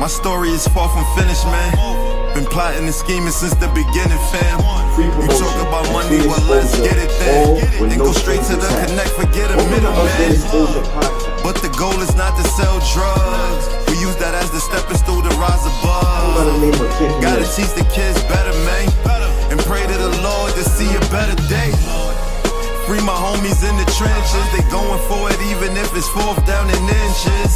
My story is far from finished, man. Been plotting and scheming since the beginning, fam. You talk about money, well, let's get it then. And go straight to the connect, forget a middleman. But the goal is not to sell drugs. We use that as the stepping stool to rise above. Gotta teach the kids better, man. And pray to the Lord to see a better day. Free my homies in the trenches. They going for it even if it's fourth down in inches.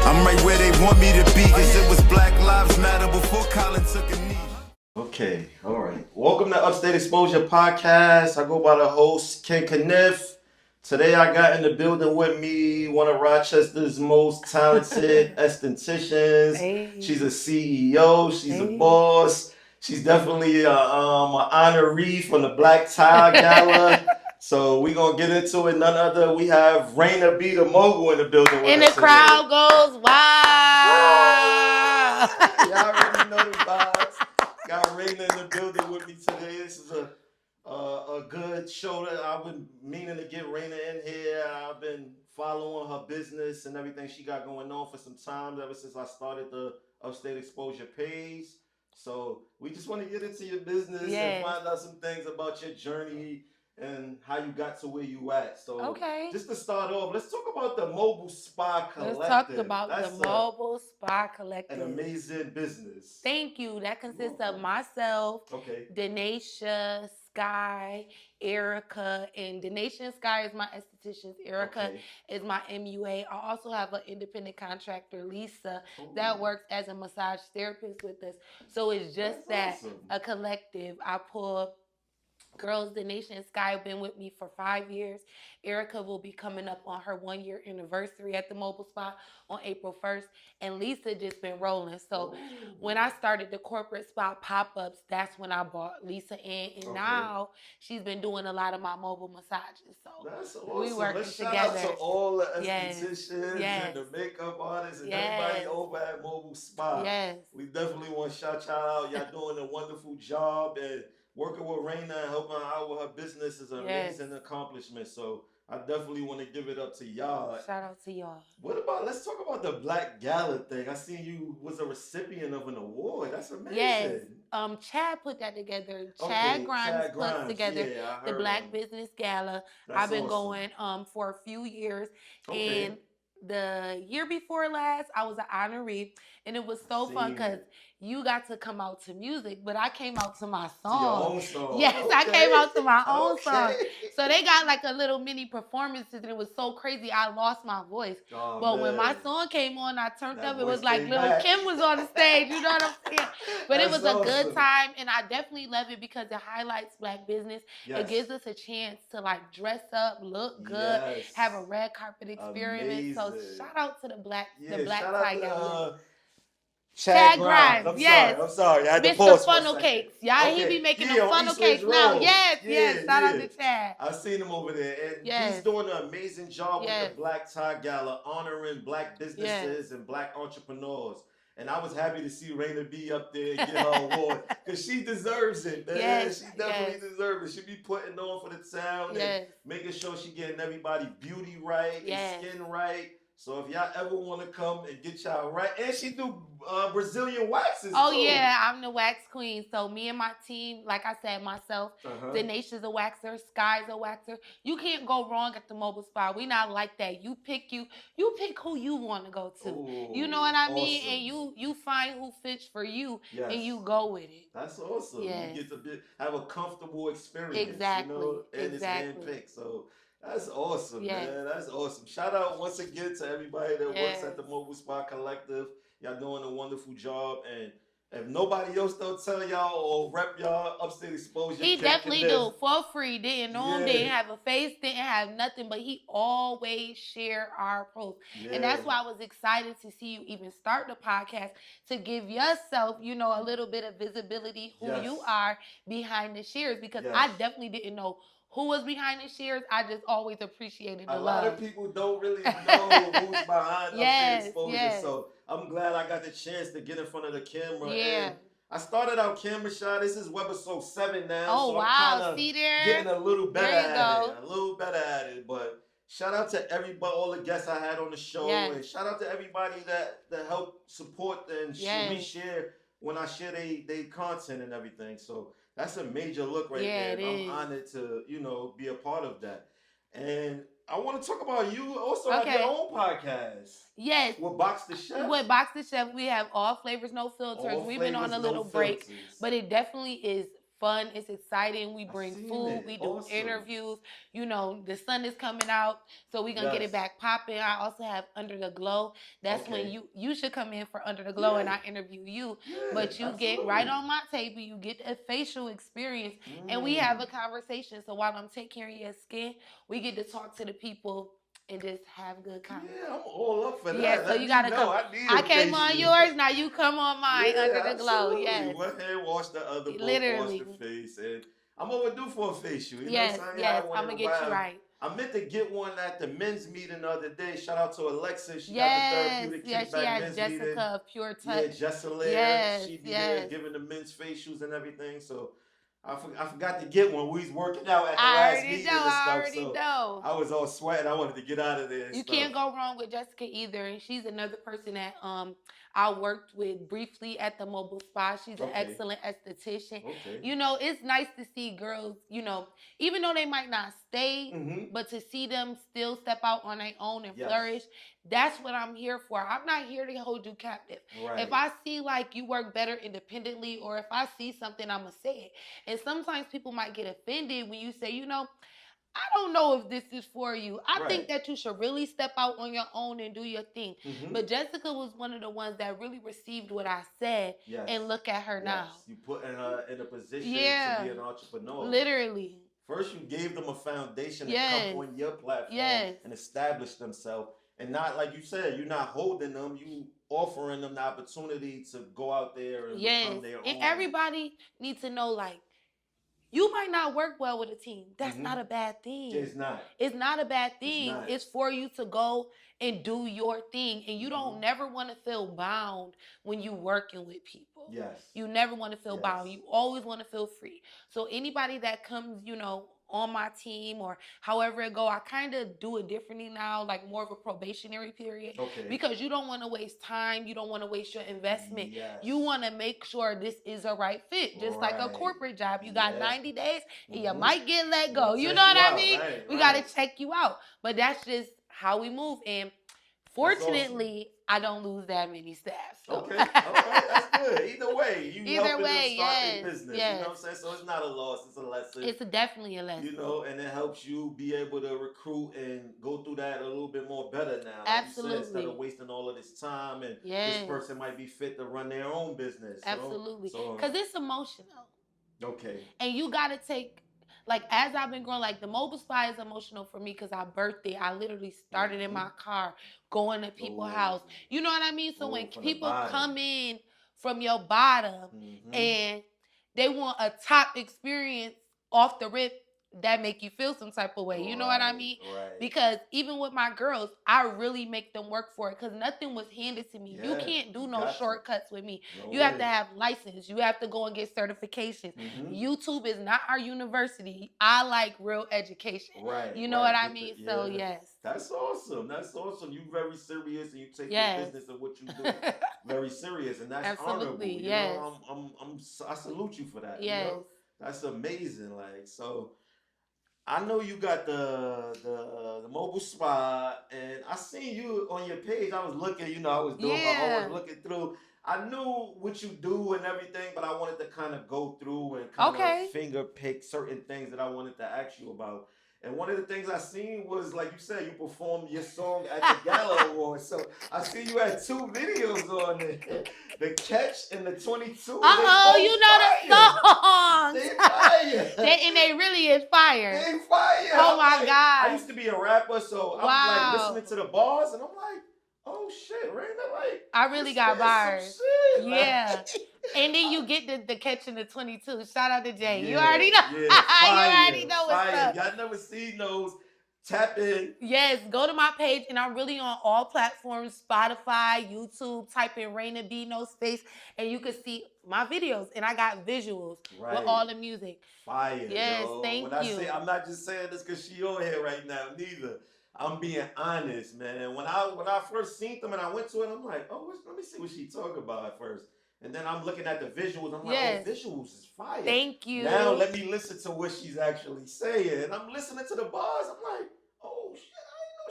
I'm right where they want me to be, cause it was Black Lives Matter before Colin took a knee. Okay, all right. Welcome to Upstate Exposure Podcast. I go by the host, Ken Kniff. Today I got in the building with me one of Rochester's most talented estheticians. Hey. She's a CEO, she's a boss. She's definitely an honoree from the Black Tie Gala. So we gonna get into it. None other. We have Raina B. the Mogul in the building with and us the crowd goes wild. Y'all already know the vibes. Got Raina in the building with me today. This is a good show that I've been meaning to get Raina in here. I've been following her business and everything she got going on for some time, ever since I started the Upstate Exposure page. So we just want to get into your business and find out some things about your journey and how you got to where you at. So just to start off, let's talk about the Mobile Spa Collective. Let's talk about the Mobile Spa Collective. An amazing business. Thank you. That consists of myself, Denasia, Sky, Erica, and Denasia and Sky is my estheticians. Erica is my MUA. I also have an independent contractor, Lisa, that works as a massage therapist with us. So it's just a collective. I pull girls. Denasia and Sky have been with me for 5 years. Erica will be coming up on her 1-year anniversary at the Mobile Spa on April 1st. And Lisa just been rolling. So when I started the corporate spa pop-ups, that's when I brought Lisa in. And now she's been doing a lot of my mobile massages. So that's awesome. we working together. Shout out to all the estheticians and the makeup artists and everybody over at Mobile Spa. We definitely want to shout y'all out. Y'all doing a wonderful job, and working with Raina and helping her out with her business is an amazing accomplishment. So I definitely want to give it up to y'all. Shout out to y'all. Let's talk about the Black Gala thing. I seen you was a recipient of an award. That's amazing. Yes. Chad put that together. Chad Grimes put together the Black Business Gala. I've been going for a few years. And the year before last, I was an honoree. And it was so fun because you got to come out to music, but I came out to my song. Your own song. Yes, I came out to my own song. So they got like a little mini performances, and it was so crazy. I lost my voice. But when my song came on, I turned up. It was like little Kim was on the stage. You know what I'm saying? But it was a good time, and I definitely love it because it highlights Black business. It gives us a chance to like dress up, look good, have a red carpet experience. So shout out to the Black Tie Gala. Chad Grimes, I'm sorry. I had to Mr. pause Funnel Cakes. Y'all, he be making them funnel cakes now. Yes. Shout out to Chad. I've seen him over there, and he's doing an amazing job with the Black Tie Gala, honoring Black businesses and Black entrepreneurs. And I was happy to see Raina B up there and get her award because she deserves it, man. She definitely deserves it. She be putting on for the town and making sure she getting everybody beauty right and skin right. So if y'all ever want to come and get y'all right, and she do Brazilian waxes. Oh yeah, I'm the wax queen. So me and my team, like I said, myself, Denasia's a waxer, Sky's a waxer. You can't go wrong at the Mobile Spa. We not like that. You pick who you want to go to. You know what I mean? And you find who fits for you and you go with it. That's awesome. You get to have a comfortable experience. Exactly. You know, and it's handpicked. So that's awesome, man. That's awesome. Shout out once again to everybody that works at the Mobile Spa Collective. Y'all doing a wonderful job. And if nobody else don't tell y'all or rep y'all Upstate Exposure, he definitely do for free. Didn't know him, didn't have a face, didn't have nothing, but he always share our posts. And that's why I was excited to see you even start the podcast, to give yourself, you know, a little bit of visibility who you are behind the shares, because I definitely didn't know who was behind the shares. I just always appreciated the love. A lot of people don't really know who's behind Upstate Exposure. So I'm glad I got the chance to get in front of the camera. And I started out camera shy. This is Webisode.7 now. Oh, so wow. I'm See there? getting a little better at it. But shout out to everybody, all the guests I had on the show, Yes. and shout out to everybody that helped support and reshare when I share they content and everything. So that's a major look right there. And I'm honored to, be a part of that. And I want to talk about you also have your own podcast. Yes. With Box the Chef. With Box the Chef, we have all flavors, no filters. We've been on a little break, but it definitely is fun. It's exciting. We bring food. We do interviews. The sun is coming out, so we're going to get it back popping. I also have Under the Glow. That's when you should come in for Under the Glow and I interview you. But you get right on my table. You get a facial experience, and we have a conversation. So while I'm taking care of your skin, we get to talk to the people and just have good conversation. Yeah, I'm all up for that. Yeah, so you gotta come. I came on yours, now you come on mine. Under the Glow. Yes. One hand wash the other, literally. Wash the face, and I'm overdue for a facial. Yes, I'm gonna get you right. I meant to get one at the men's meeting the other day. Shout out to Alexis. She got the therapeutic kickback she has men's Jessica meeting. of Pure Touch. Yeah, Jessica. She be there giving the men's facials and everything. So I forgot to get one. We was working out at the last meeting and stuff. I already know. I was all sweating. I wanted to get out of there. You can't go wrong with Jessica either. And she's another person that I worked with briefly at the mobile spa. She's an excellent esthetician. It's nice to see girls, even though they might not stay, but to see them still step out on their own and flourish. That's what I'm here for. I'm not here to hold you captive. Right. If I see like you work better independently, or if I see something, I'm going to say it. And sometimes people might get offended when you say, I don't know if this is for you. I think that you should really step out on your own and do your thing. But Jessica was one of the ones that really received what I said. And look at her now. You put her in a position to be an entrepreneur. Literally. First, you gave them a foundation to come on your platform and establish themselves. And not, like you said, you're not holding them. You offering them the opportunity to go out there and become their own. And everybody needs to know, like, you might not work well with a team. That's not a bad thing. It's not. It's not a bad thing. It's for you to go and do your thing. And you don't never want to feel bound when you working with people. Yes. You never want to feel bound. You always want to feel free. So anybody that comes, on my team or however it go, I kind of do it differently now, like more of a probationary period. Because you don't want to waste time. You don't want to waste your investment. You want to make sure this is a right fit. Just like a corporate job. You got 90 days and you might get let go. You know what I mean? We got to check you out. But that's just how we move. And fortunately, I don't lose that many staff. So. Okay, that's good. Either way, you helping them start their business. Yes. You know what I'm saying? So it's not a loss, it's a lesson. It's definitely a lesson. And it helps you be able to recruit and go through that a little bit more better now. Absolutely. Like you said, instead of wasting all of this time and this person might be fit to run their own business. Absolutely. Because it's emotional. Okay. And you got to take... Like, as I've been growing, like, the mobile spa is emotional for me because I birthed it. I literally started in my car, going to people's house. You know what I mean? So when people come in from your bottom and they want a top experience off the rip, that make you feel some type of way. You know what I mean? Right. Because even with my girls, I really make them work for it because nothing was handed to me. You can't do no shortcuts with me. You have to have license. You have to go and get certifications. YouTube is not our university. I like real education. Right. You know what I mean? So, yes. That's awesome. That's awesome. You very serious and you take your business and what you do very serious. And that's honorable. You know, I salute you for that. Yes. You know? That's amazing. Like, so... I know you got the mobile spa, and I seen you on your page. I was looking, I was doing my homework, looking through. I knew what you do and everything, but I wanted to kind of go through and kind of finger pick certain things that I wanted to ask you about. And one of the things I seen was, like you said, you performed your song at the Gala Awards. So I see you had 2 videos on it. The Catch and the 22. Uh-oh, you know the songs. They fire. And they really is fire. They fire. Oh, my God. I used to be a rapper, so I'm like listening to the bars, and I'm like, oh, shit, Raina, like. I really got bars. Shit, yeah. And then you get the Catch in the 22. Shout out to Jay. You already know. Yeah, you already know what's up. Y'all never seen those. Tap in. Yes, go to my page, and I'm really on all platforms, Spotify, YouTube. Type in Raina B, no space, and you can see my videos. And I got visuals with all the music. Fire. Yes, yo. thank when you. I'm not just saying this because she on here right now, neither. I'm being honest, man. When I first seen them and I went to it, I'm like, oh, let me see what she talking about at first. And then I'm looking at the visuals. I'm like, oh, visuals is fire. Thank you. Now let me listen to what she's actually saying. And I'm listening to the bars. I'm like, oh shit,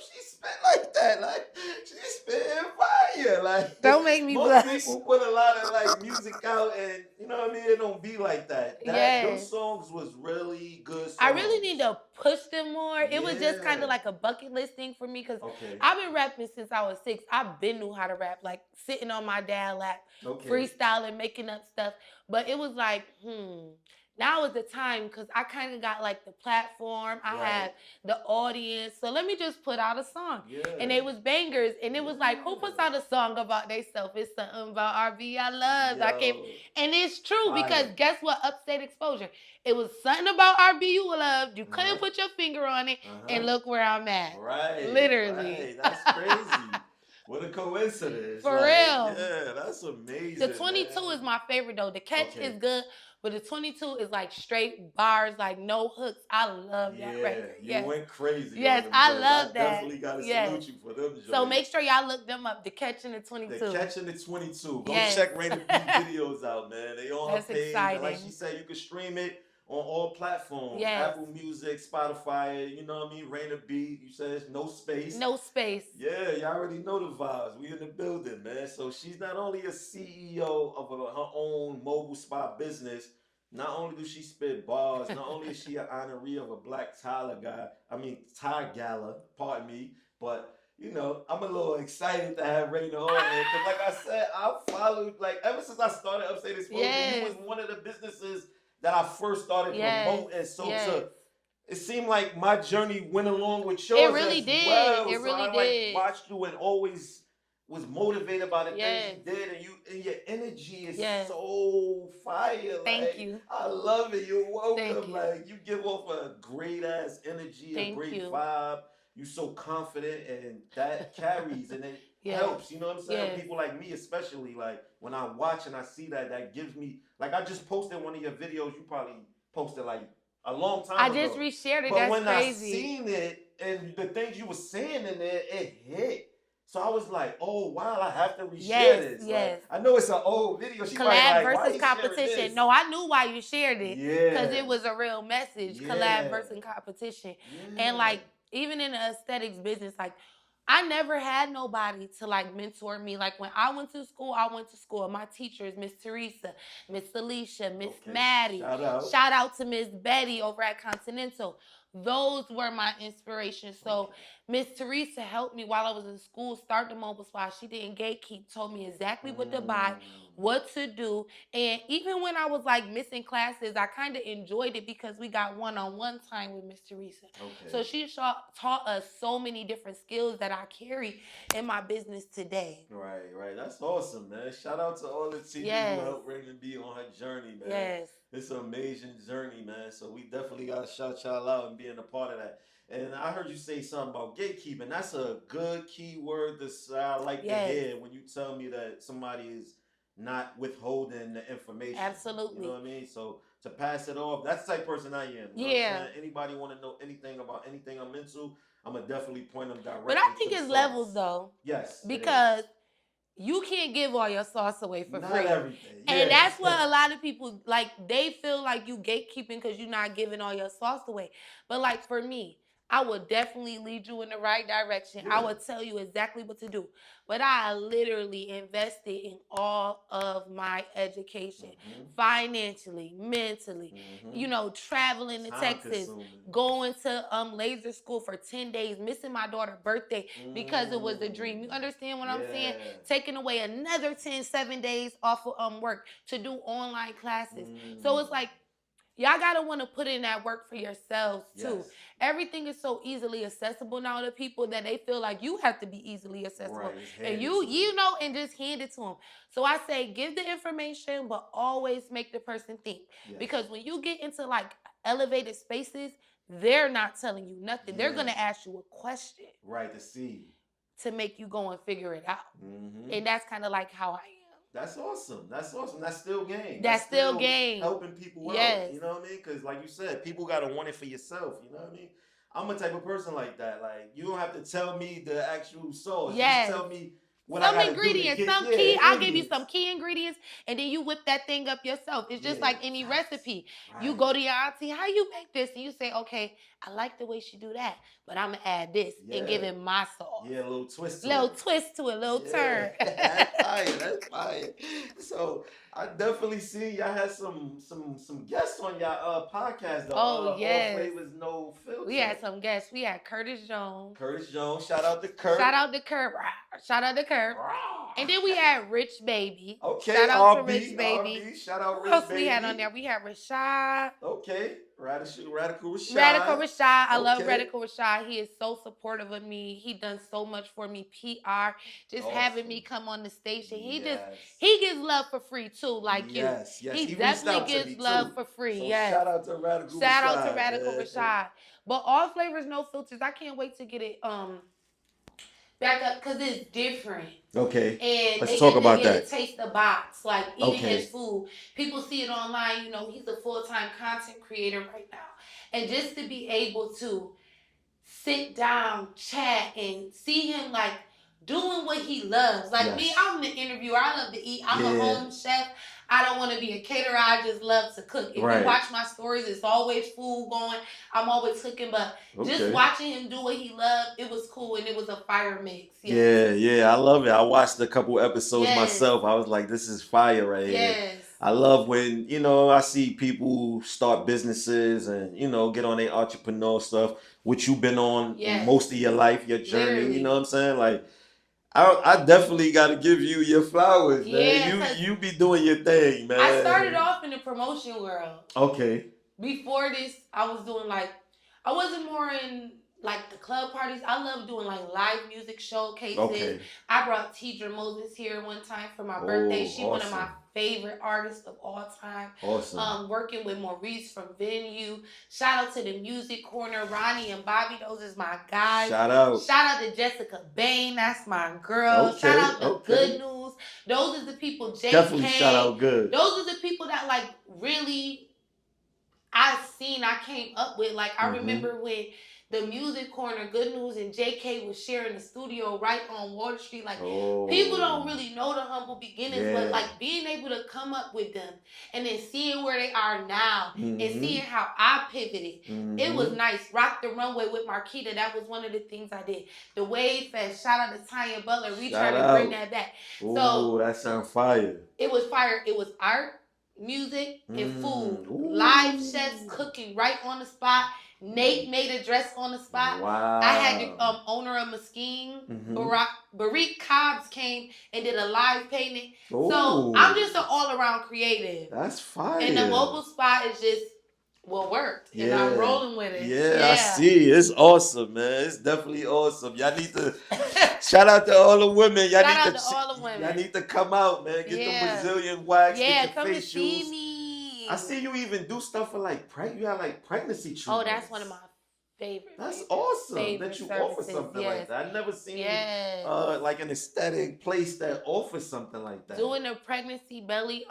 she spit like that. Like she spitting fire. Like don't make me most blush. people put a lot of like music out, and you know what I mean. It don't be like that. Those songs was really good songs. I really need to push them more. It was just kind of like a bucket list thing for me because I've been rapping since I was 6. I've been knew how to rap, like sitting on my dad's lap, freestyling, making up stuff. But it was like, now is the time because I kind of got like the platform. I have the audience. So let me just put out a song. And it was bangers. And it was like, who puts out a song about themselves? It's something about R&B I love. I can't. And it's true because guess what? Upstate exposure. It was something about R&B you loved. You couldn't put your finger on it. And look where I'm at. Literally. That's crazy. What a coincidence. For real. Yeah, that's amazing. The 22 is my favorite though. The catch is good. But the 22 is like straight bars, like no hooks. I love that record. You went crazy. Yes, I love that. Definitely got to salute you for them. So make sure y'all look them up. The Catch and the 22. The Catch and the 22. Go check Raina B videos out, man. They on her page. Exciting. And like she said, you can stream it on all platforms. Apple Music, Spotify, you know what I mean? Raina B. You said it's no space. No space. Yeah, you already know the vibes. We in the building, man. So she's not only a CEO of her own mobile spa business, not only does she spit bars, not only is she an honoree of a Black Tyler Gala, pardon me, but you know, I'm a little excited to have Raina on there. Because like I said, I followed, like ever since I started Upstate Exposure, he was one of the businesses that I first started promoting. So it seemed like my journey went along with yours. It really did. Well. It really did. Like watched you and always was motivated by the things you did, and your energy is so fire. Thank you. I love it. You're welcome. Like you give off a great ass energy, a great vibe. You're so confident, and that carries and it helps. You know what I'm saying? People like me, especially, like when I watch and I see that gives me, like I just posted one of your videos. You probably posted like a long time ago. I just reshared it. But that's when crazy. I seen it and the things you were saying in there, it hit. So I was like, oh, wow, I have to reshare this. Like, I know it's an old video. She collab like, versus competition. No, I knew why you shared it. Because it was a real message. Collab versus competition. And like, even in the aesthetics business, like, I never had nobody to like mentor me. Like when I went to school, my teachers, Miss Teresa, Miss Alicia, Miss Maddie. Shout out to Miss Betty over at Continental. Those were my inspirations. So Miss Teresa helped me while I was in school start the mobile spa. She didn't gatekeep, told me exactly what to buy, what to do. And even when I was like missing classes, I kind of enjoyed it because we got one-on-one time with Miss Teresa. So she taught us so many different skills that I carry in my business today. Right. That's awesome, man. Shout out to all the team who helped Raina B on her journey, man. It's an amazing journey, man. So we definitely got to shout y'all out and being a part of that. And I heard you say something about gatekeeping. That's a good key word that I like to hear when you tell me that somebody is not withholding the information. Absolutely. You know what I mean? So to pass it off, that's the type of person I am. You know what I'm saying? Anybody want to know anything about anything I'm into, I'm going to definitely point them directly. But I think it's levels, though. Yes. Because you can't give all your sauce away for not free. Everything. And that's what a lot of people, like, they feel like you gatekeeping because you're not giving all your sauce away. But, like, for me, I will definitely lead you in the right direction. I will tell you exactly what to do. But I literally invested in all of my education, financially, mentally, you know, traveling to Texas, going to laser school for 10 days, missing my daughter's birthday because it was a dream. You understand what I'm saying? Taking away another 7 days off of work to do online classes. So it's like, y'all gotta want to put in that work for yourselves too. Everything is so easily accessible now to people that they feel like you have to be easily accessible. And you know, and just hand it to them. So I say, give the information, but always make the person think. Because when you get into like elevated spaces, they're not telling you nothing. They're gonna ask you a question. To see. To make you go and figure it out. And that's kind of like how I am. That's awesome. That's still game. That's still game. Helping people out. You know what I mean? Because like you said, people got to want it for yourself. You know what I mean? I'm a type of person like that. Like, you don't have to tell me the actual sauce. Yes. Just tell me what some I gotta ingredients, do to get, some key. I'll give you ingredients. some key ingredients, and then you whip that thing up yourself. It's just like any recipe. Right. You go to your auntie, how you make this, and you say, okay, I like the way she do that, but I'm gonna add this and give it my sauce. Yeah, a little twist to little it. twist to it, little turn. That's fire. That's fire. So I definitely see y'all had some guests on y'all podcast though. Oh yes. All Flavors No Filter. We had some guests. We had Curtis Jones. Shout out to Kurt. Shout out to Kurt. Shout out to Kurt. And then we had Rich Baby. Okay. Shout out to Rich Baby. RB. Shout out Rich Who else Baby. we had on there? We had Rashad. Okay. Radical Rashad. Radical Rashad. I love Radical Rashad. He is so supportive of me. He done so much for me. PR. Just having me come on the station. He gives love for free too, like you. He definitely gives love for free. So shout out to Radical Rashad. Shout out to Radical Rashad. But All Flavors No Filters, I can't wait to get it back up because it's different. Okay. And let's talk about that. Taste the box, like eating his food. People see it online. You know, he's a full-time content creator right now, and just to be able to sit down, chat, and see him like doing what he loves. Like me, I'm the interviewer. I love to eat. I'm a home chef. I don't want to be a caterer. I just love to cook. If you watch my stories, it's always food going. I'm always cooking, but just watching him do what he loved, it was cool, and it was a fire mix. Yeah, I love it. I watched a couple episodes myself. I was like, this is fire right here. I love when, I see people start businesses and, get on their entrepreneur stuff, which you've been on most of your life, your journey. Literally. You know what I'm saying? Like, I definitely got to give you your flowers, man. You be doing your thing, man. I started off in the promotion world. Okay. Before this, I was doing I wasn't more in the club parties. I love doing live music showcases. Okay. I brought Tidra Moses here one time for my birthday. She's one of my favorite artists of all time. Awesome. Working with Maurice from Venue. Shout out to the Music Corner. Ronnie and Bobby, those is my guys. Shout out. Shout out to Jessica Bain. That's my girl. Okay. Shout out to Good News. Those are the people. JK. Definitely shout out Good. Those are the people that really I came up with. I remember when the Music Corner, Good News, and JK was sharing the studio right on Water Street. People don't really know the humble beginnings, but being able to come up with them and then seeing where they are now and seeing how I pivoted, it was nice. Rock the Runway with Marquita, that was one of the things I did. The Wave Fest, shout out to Tanya Butler, we tried to bring that back. So that sounds fire. It was fire. It was art, music, and food. Live chefs cooking right on the spot. Nate made a dress on the spot. Wow. I had the owner of Mesquite, Barik Cobbs came and did a live painting. Ooh. So I'm just an all-around creative. That's fire. And the mobile spot is just what worked. And I'm rolling with it. Yeah, I see. It's awesome, man. It's definitely awesome. Y'all need to shout out to all the women. Y'all need to come out, man. Get the Brazilian wax. Yeah, get come facials. to see me. I see you even do stuff for you have pregnancy treatments. Oh, that's one of my favorites. That's awesome that you offer something like that. I've never seen an aesthetic place that offers something like that. Doing a pregnancy belly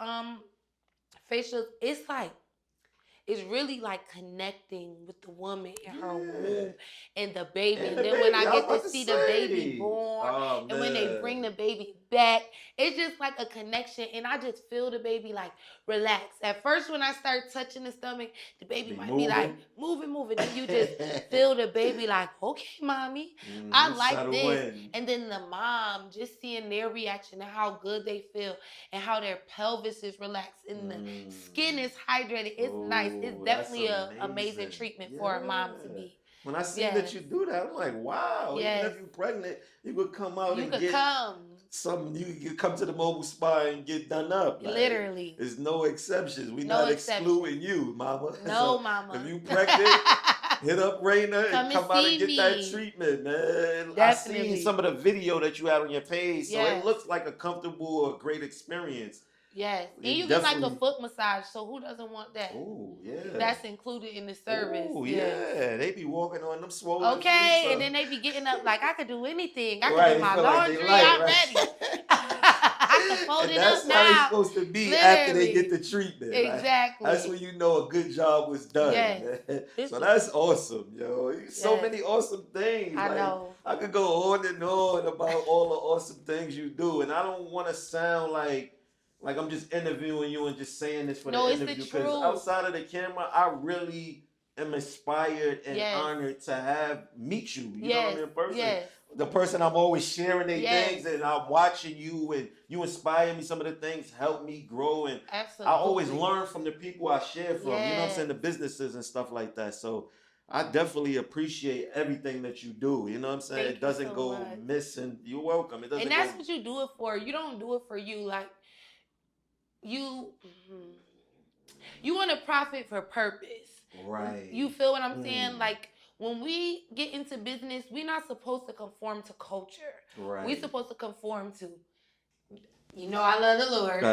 facials, it's really connecting with the woman in her womb and the baby. And then when I get to see the baby born and when they bring the baby back, it's just a connection. And I just feel the baby relax. At first, when I start touching the stomach, the baby might be moving. Then you just feel the baby okay, mommy, I like this. And then the mom, just seeing their reaction and how good they feel and how their pelvis is relaxed and the skin is hydrated. It's nice. It's definitely an amazing treatment for a mom to be. When I see that you do that, I'm like, wow. Even if you're pregnant, you could come out and get something. You could come to the mobile spa and get done up. Literally. There's no exceptions. We're not excluding you, mama. No, so mama. If you pregnant, hit up Raina and come out and get that treatment, man. Definitely. I seen some of the video that you had on your page, so it looks like a comfortable or great experience. Yes, and you get a foot massage, so who doesn't want that? Oh, yeah. That's included in the service. Oh, yeah. They be walking on them swollen feet, so. And then they be getting up I could do anything. I could do my laundry. I'm ready. I got to fold And it that's up how they're now. supposed to be Literally. after they get the treatment. Exactly. Like, that's when you know a good job was done. Yes. Man. So that's awesome, yo. So Yes. many awesome things. I like, know. I could go on and on about all the awesome things you do, and I don't want to sound like I'm just interviewing you and just saying this for the interview. Because outside of the camera, I really am inspired and honored to meet you. You know what I mean, in person. Yes. The person I'm always sharing their things, and I'm watching you, and you inspire me. Some of the things help me grow, and I always learn from the people I share from. You know what I'm saying, the businesses and stuff like that. So I definitely appreciate everything that you do. You know what I'm saying? It doesn't go missing. You're welcome. It doesn't. And that's what you do it for. You don't do it for you. Like you want to profit for purpose. Right. You feel what I'm saying? Like, when we get into business, we're not supposed to conform to culture. Right. We're supposed to conform to, I love the Lord.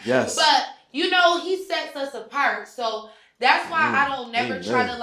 Yes. But, He sets us apart. So that's why I don't never try to,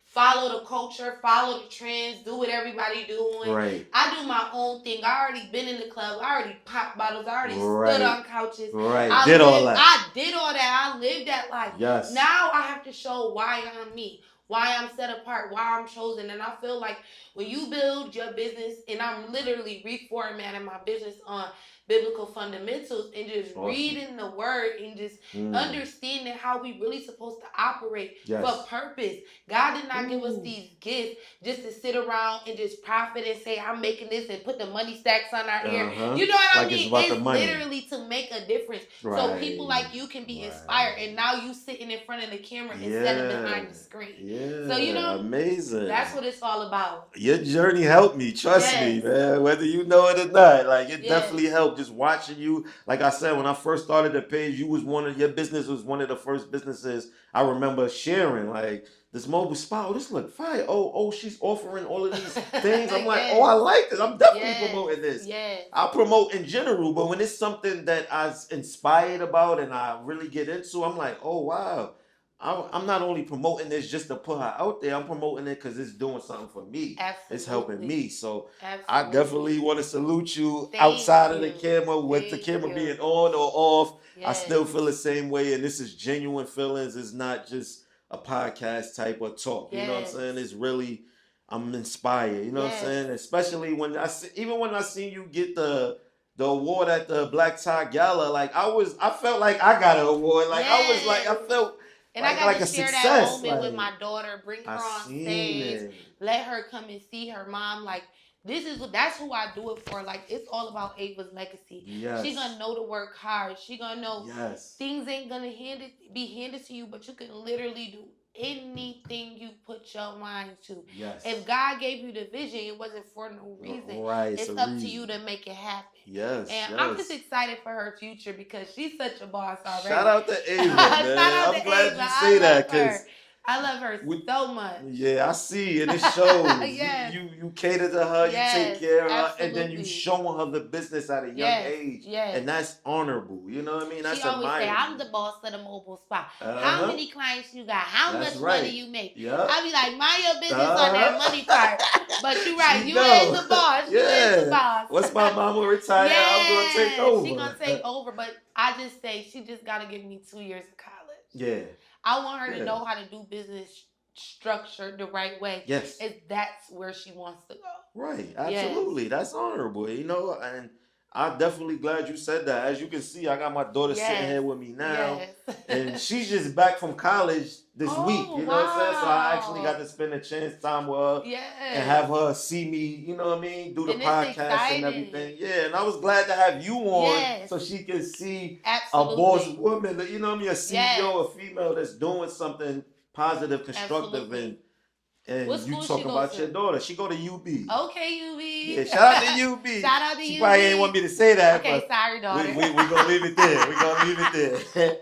follow the culture, follow the trends, do what everybody doing. Right. I do my own thing. I already been in the club. I already popped bottles. I already stood on couches. Right. I did all that. I lived that life. Yes. Now I have to show why I'm me, why I'm set apart, why I'm chosen. And I feel like when you build your business, and I'm literally reformatting my business on biblical fundamentals and just reading the word and just understanding how we really supposed to operate for purpose. God did not give us these gifts just to sit around and just profit and say, I'm making this and put the money stacks on our ear. You know what I mean? It's literally to make a difference. Right. So people like you can be inspired. And now you sitting in front of the camera instead of behind the screen. Yeah. So, amazing. That's what it's all about. Your journey helped me. Trust me, man. Whether you know it or not. Like, it definitely helped just watching you. Like I said, when I first started the page, your business was one of the first businesses I remember sharing. Like, this mobile spa, this look fire. Oh, she's offering all of these things. I'm like, oh, I like this. I'm definitely promoting this. I promote in general, but when it's something that I was inspired about and I really get into, I'm like, oh, wow. I'm not only promoting this just to put her out there. I'm promoting it because it's doing something for me. Absolutely. It's helping me. So I definitely want to salute you outside of the camera, with the camera being on or off. I still feel the same way. And this is genuine feelings. It's not just a podcast type of talk. You know what I'm saying? It's really, I'm inspired. You know what I'm saying? Especially when I seen you get the award at the Black Tie Gala, like I felt like I got an award. Like I felt. And I got to share that moment with my daughter, bring her on stage, let her come and see her mom. Like, that's who I do it for. Like, it's all about Ava's legacy. Yes. She's gonna know to work hard. She gonna know things ain't gonna be handed to you, but you can literally do anything you put your mind to. Yes. If God gave you the vision, it wasn't for no reason. Right. It's up to you to make it happen. Yes. And I'm just excited for her future because she's such a boss already. Shout out to Ava, man. I'm glad you say that because I love her so much. Yeah, I see, and it shows. You cater to her, you take care of her, and then you showing her the business at a young age. Yes. And that's honorable. You know what I mean? That's admirable. She always say, I'm the boss of the mobile spa. How many clients you got? How much money you make? I be like, mind your business on that money part. But you're right, you is the boss. You is the boss. Once my mama retire, I'm going to take over. She's going to take over, but I just say she just got to give me 2 years of college. Yeah. I want her to know how to do business structured the right way. Yes. If that's where she wants to go. Right. Absolutely. Yes. That's honorable. And I'm definitely glad you said that. As you can see, I got my daughter sitting here with me now. Yes. And she's just back from college this week. You know what I'm saying? So I actually got to spend a chance time with her and have her see me, you know what I mean, do the podcast and everything. Yeah, and I was glad to have you on so she can see a boss woman, you know what I mean, a CEO, a female that's doing something positive, constructive, and you talking about your daughter. She go to UB. Okay, UB. Yeah, shout out to UB. Shout out to UB. She probably ain't want me to say that. Okay, but sorry, daughter. We gonna leave it there.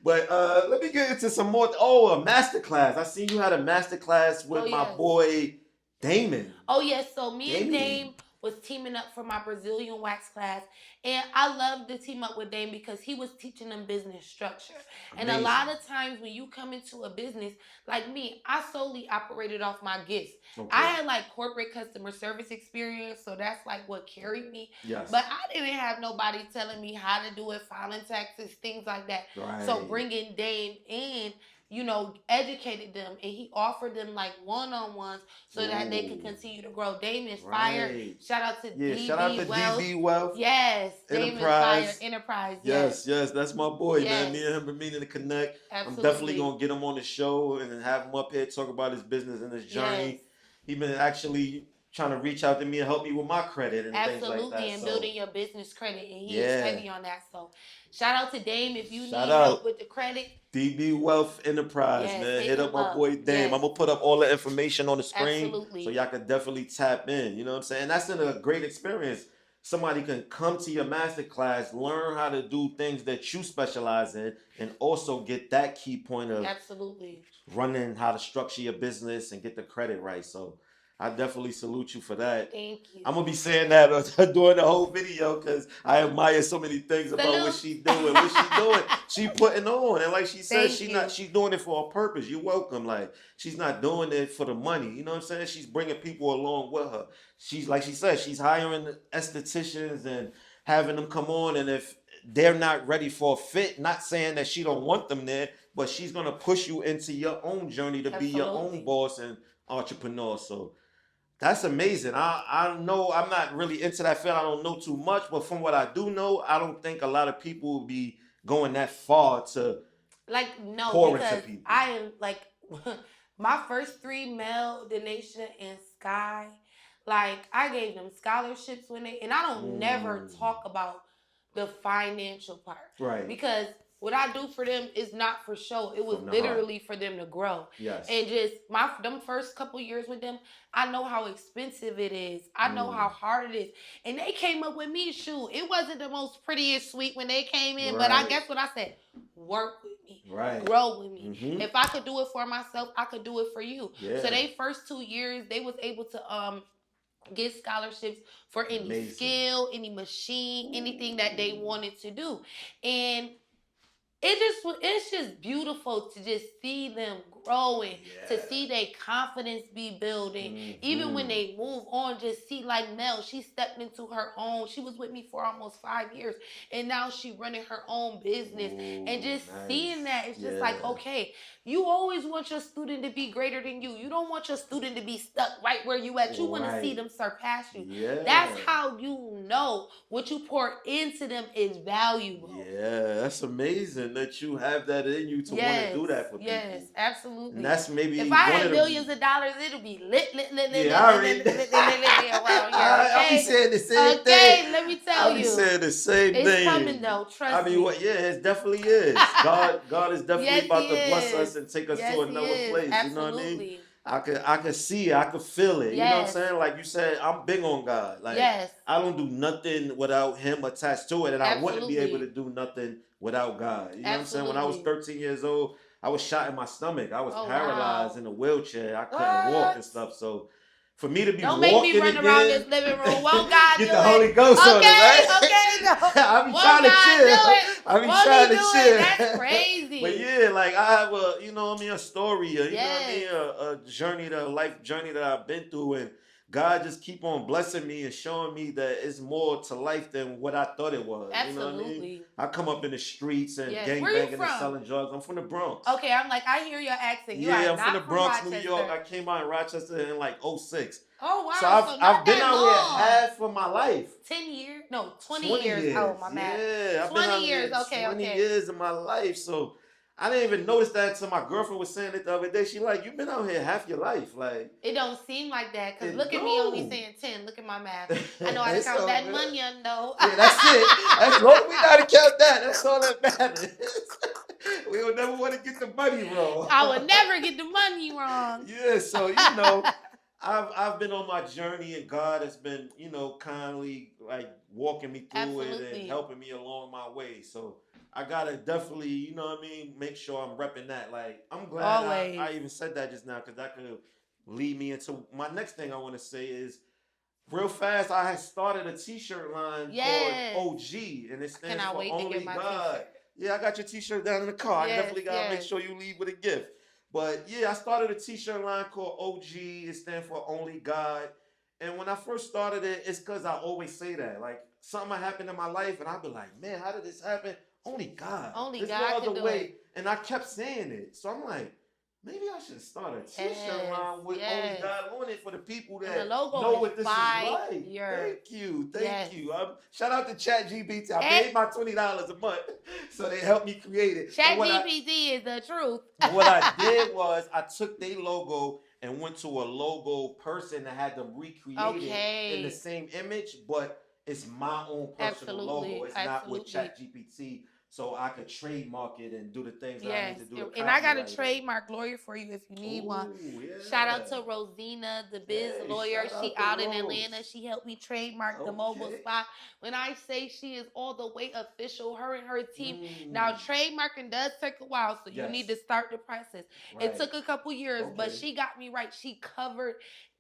But let me get into some more. Oh, a masterclass. I seen you had a masterclass with my boy Damon. Oh yes, so me and Dame was teaming up for my Brazilian wax class. And I love to team up with Dame because he was teaching them business structure. Amazing. And a lot of times when you come into a business, like me, I solely operated off my gifts. Okay. I had like corporate customer service experience, so that's like what carried me. Yes. But I didn't have nobody telling me how to do it, filing taxes, things like that. Right. So bringing Dame in, educated them, and he offered them like one-on-ones so that they could continue to grow. Dame Inspired. Right. Shout out to DB shout out to Wealth. DB Wealth. Yes. Dame Inspired Enterprise. Yes, that's my boy, yes. man. Me and him been meaning to connect. Absolutely. I'm definitely gonna get him on the show and have him up here talk about his business and his journey. Yes. He been actually trying to reach out to me and help me with my credit and things like that. Absolutely, and building your business credit, and he is heavy on that. So, shout out to Dame if you need help with the credit. DB Wealth Enterprise, man. Hit up my boy Dame. I'm gonna put up all the information on the screen, so y'all can definitely tap in. You know what I'm saying? That's a great experience. Somebody can come to your masterclass, learn how to do things that you specialize in, and also get that key point of running, how to structure your business and get the credit right. So I definitely salute you for that. Thank you. I'm going to be saying that during the whole video because I admire so many things about what she's doing. She putting on. And like she said, she's doing it for a purpose. You're welcome. Like, she's not doing it for the money. You know what I'm saying? She's bringing people along with her. She's, like she said, she's hiring estheticians and having them come on. And if they're not ready for a fit, not saying that she don't want them there, but she's going to push you into your own journey to be your own boss and entrepreneur. So that's amazing. I know I'm not really into that field. I don't know too much, but from what I do know, I don't think a lot of people will be going that far to pour into people. I am like my first 3 male, Denasia and Sky, like I gave them scholarships when and I don't never talk about the financial part. Right. Because what I do for them is not for show. It was literally for them to grow. Yes. And just them first couple years with them, I know how expensive it is. I know how hard it is. And they came up with me, shoot. It wasn't the most prettiest suite when they came in, but I guess what I said, work with me. Right. Grow with me. Mm-hmm. If I could do it for myself, I could do it for you. Yeah. So they first 2 years, they was able to get scholarships for any skill, any machine, anything that they wanted to do. And it's just beautiful to just see them growing, to see their confidence be building. Even when they move on, just see like Mel, she stepped into her own. She was with me for almost 5 years, and now she running her own business. And just seeing that, it's just like, okay, you always want your student to be greater than you. You don't want your student to be stuck right where you at. You want to see them surpass you. Yeah. That's how you know what you pour into them is valuable. Yeah, that's amazing that you have that in you to want to do that for people. Yes, absolutely. And that's maybe if I had millions of dollars, it'll be lit. I be saying the same thing. Okay, let me tell you. I be saying the same thing. It's coming though, trust me. It definitely is. God is definitely about to bless us and take us to another place. Absolutely. You know what I mean? I can see it. I can feel it. You know what I'm saying? Like you said, I'm big on God. Like I don't do nothing without Him attached to it, and I wouldn't be able to do nothing without God. You know what I'm saying? When I was 13 years old, I was shot in my stomach. I was paralyzed in a wheelchair. I couldn't walk and stuff. So for me to be don't walking make me run around this living room. Won't God get do the it? Holy Ghost on it, right? Okay, no. I be Won't trying to God chill. do it? I be Won't trying he to do chill. it? That's crazy. But yeah, like I have a, you know what I mean, a story, you know what I mean, a journey, a life journey that I've been through, and God just keep on blessing me and showing me that it's more to life than what I thought it was. Absolutely. You know what I mean? I come up in the streets and gangbanging and selling drugs. I'm from the Bronx. Okay, I'm like, I hear your accent. I'm from the Bronx, New York. I came out in Rochester in like 2006. Oh, wow. So I've been out here half of my life. 10 years? No, 20 years. Oh, my bad. Yeah, I've 20 been out years. Here 20 okay. years of my life. So I didn't even notice that until my girlfriend was saying it the other day. She like, you've been out here half your life. Like, it don't seem like that, because look at me only saying 10. Look at my math. I know how to count that money, I know. Yeah, that's it. As long as we know how to count that, that's all that matters. We don't never want to get the money wrong. I would never get the money wrong. Yeah, so, you know, I've been on my journey, and God has been, you know, kindly like walking me through it and helping me along my way. So I gotta definitely, you know what I mean, make sure I'm repping that. Like, I'm glad I even said that just now, because that could lead me into my next thing I want to say is real fast, I had started a t-shirt line called OG, and it stands for Only God. Yeah, I got your t-shirt down in the car. I definitely gotta make sure you leave with a gift. But yeah, I started a t-shirt line called OG. It stands for Only God. And when I first started it, it's because I always say that. Like, something happened in my life, and I'd be like, man, how did this happen? Only God. Only There's God no can other do way. it. And I kept saying it. So I'm like, maybe I should start a t-shirt line with Only God on it for the people that know what this is like. Thank you. Thank you. Shout out to ChatGPT. I paid my $20 a month, so they helped me create it. ChatGPT is the truth. What I did was I took their logo and went to a logo person that had them recreate it in the same image, but it's my own personal logo. It's not with ChatGPT. So I could trademark it and do the things that I need to do. And I got a trademark lawyer for you if you need one. Shout out to Rosina, the biz lawyer. She out in Atlanta. She helped me trademark the mobile spot. When I say she is all the way official, her and her team. Now, trademarking does take a while, so you need to start the process. It took a couple years, but she got me right. She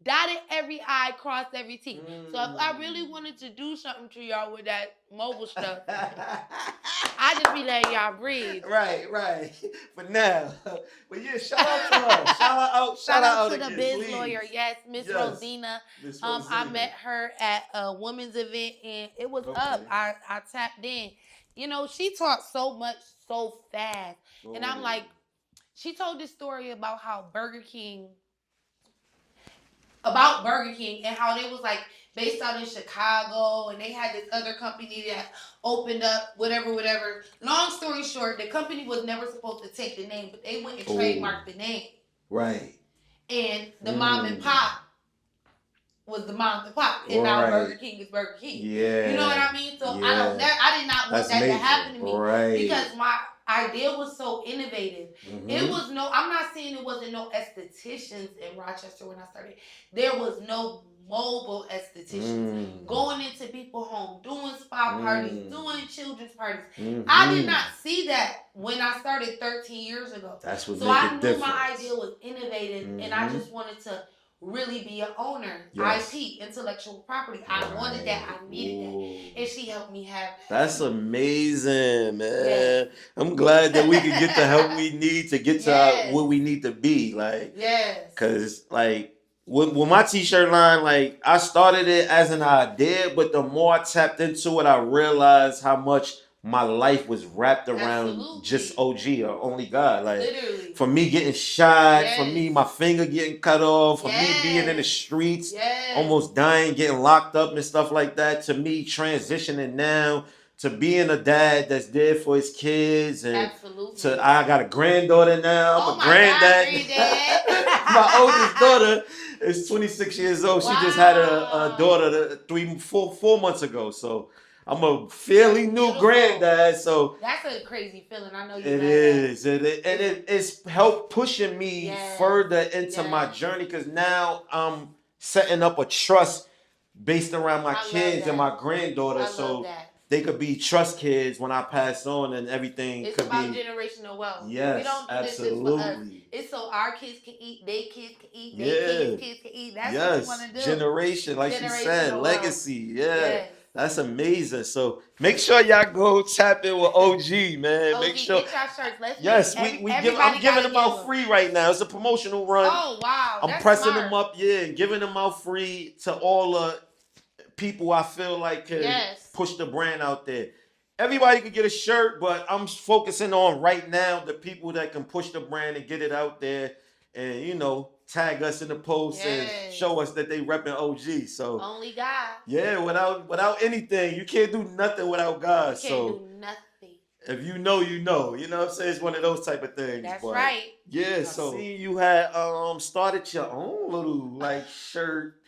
dotted every I, crossed every T. So if I really wanted to do something to y'all with that mobile stuff, I just be letting y'all breathe. Right. But now, but yeah, shout out to her. Shout out to the biz lawyer. Yes, Miss Rosina. I met her at a women's event, and it was up. I tapped in. You know, she taught so much so fast, and I'm like, she told this story about how Burger King and how they was like based out in Chicago, and they had this other company that opened up, whatever. Long story short, the company was never supposed to take the name, but they went and trademarked the name. Right. And the mom and pop was the mom and pop, and now Burger King is Burger King. Yeah. You know what I mean? So I did not want that to happen to me because my idea was so innovative. It was I'm not saying it wasn't no estheticians in Rochester when I started. There was no mobile estheticians going into people's home, doing spa parties, doing children's parties. I did not see that when I started 13 years ago. That's what so I knew my idea was innovative, and I just wanted to really be an owner. IP, intellectual property. I wanted that. I needed that. And she helped me have that. That's amazing, man. Yes. I'm glad that we can get the help we need to get to where we need to be. Like, because, like, with my t-shirt line, like, I started it as an idea, but the more I tapped into it, I realized how much my life was wrapped around just OG or Only God. Like, for me getting shot, for me my finger getting cut off, for me being in the streets, almost dying, getting locked up and stuff like that, to me transitioning now to being a dad that's there for his kids, and to I got a granddaughter now. I'm a granddad. My oldest daughter is 26 years old. She just had a daughter 4 months ago. So I'm a fairly new granddad, so that's a crazy feeling. I know you. It is, and it's helped pushing me further into my journey, because now I'm setting up a trust based around my kids and my granddaughter, so they could be trust kids when I pass on, and everything. It's about generational wealth. Yes, we don't do absolutely. This for us. It's so our kids can eat, their kids can eat, their kids can eat. That's what we want to do. Generation, like she said, legacy. Yes. That's amazing. So make sure y'all go tap in with OG, man. Make sure. Get y'all shirts. I'm giving them out free right now. It's a promotional run. Oh wow! I'm pressing them up, and giving them out free to all the people I feel like can push the brand out there. Everybody can get a shirt, but I'm focusing on right now the people that can push the brand and get it out there, and tag us in the post and show us that they repping OG. So Only God. Yeah, without anything, you can't do nothing without God. You can't do nothing. If you know, you know. You know what I'm saying? It's one of those type of things. That's right. Yeah, so I see you had started your own little shirt.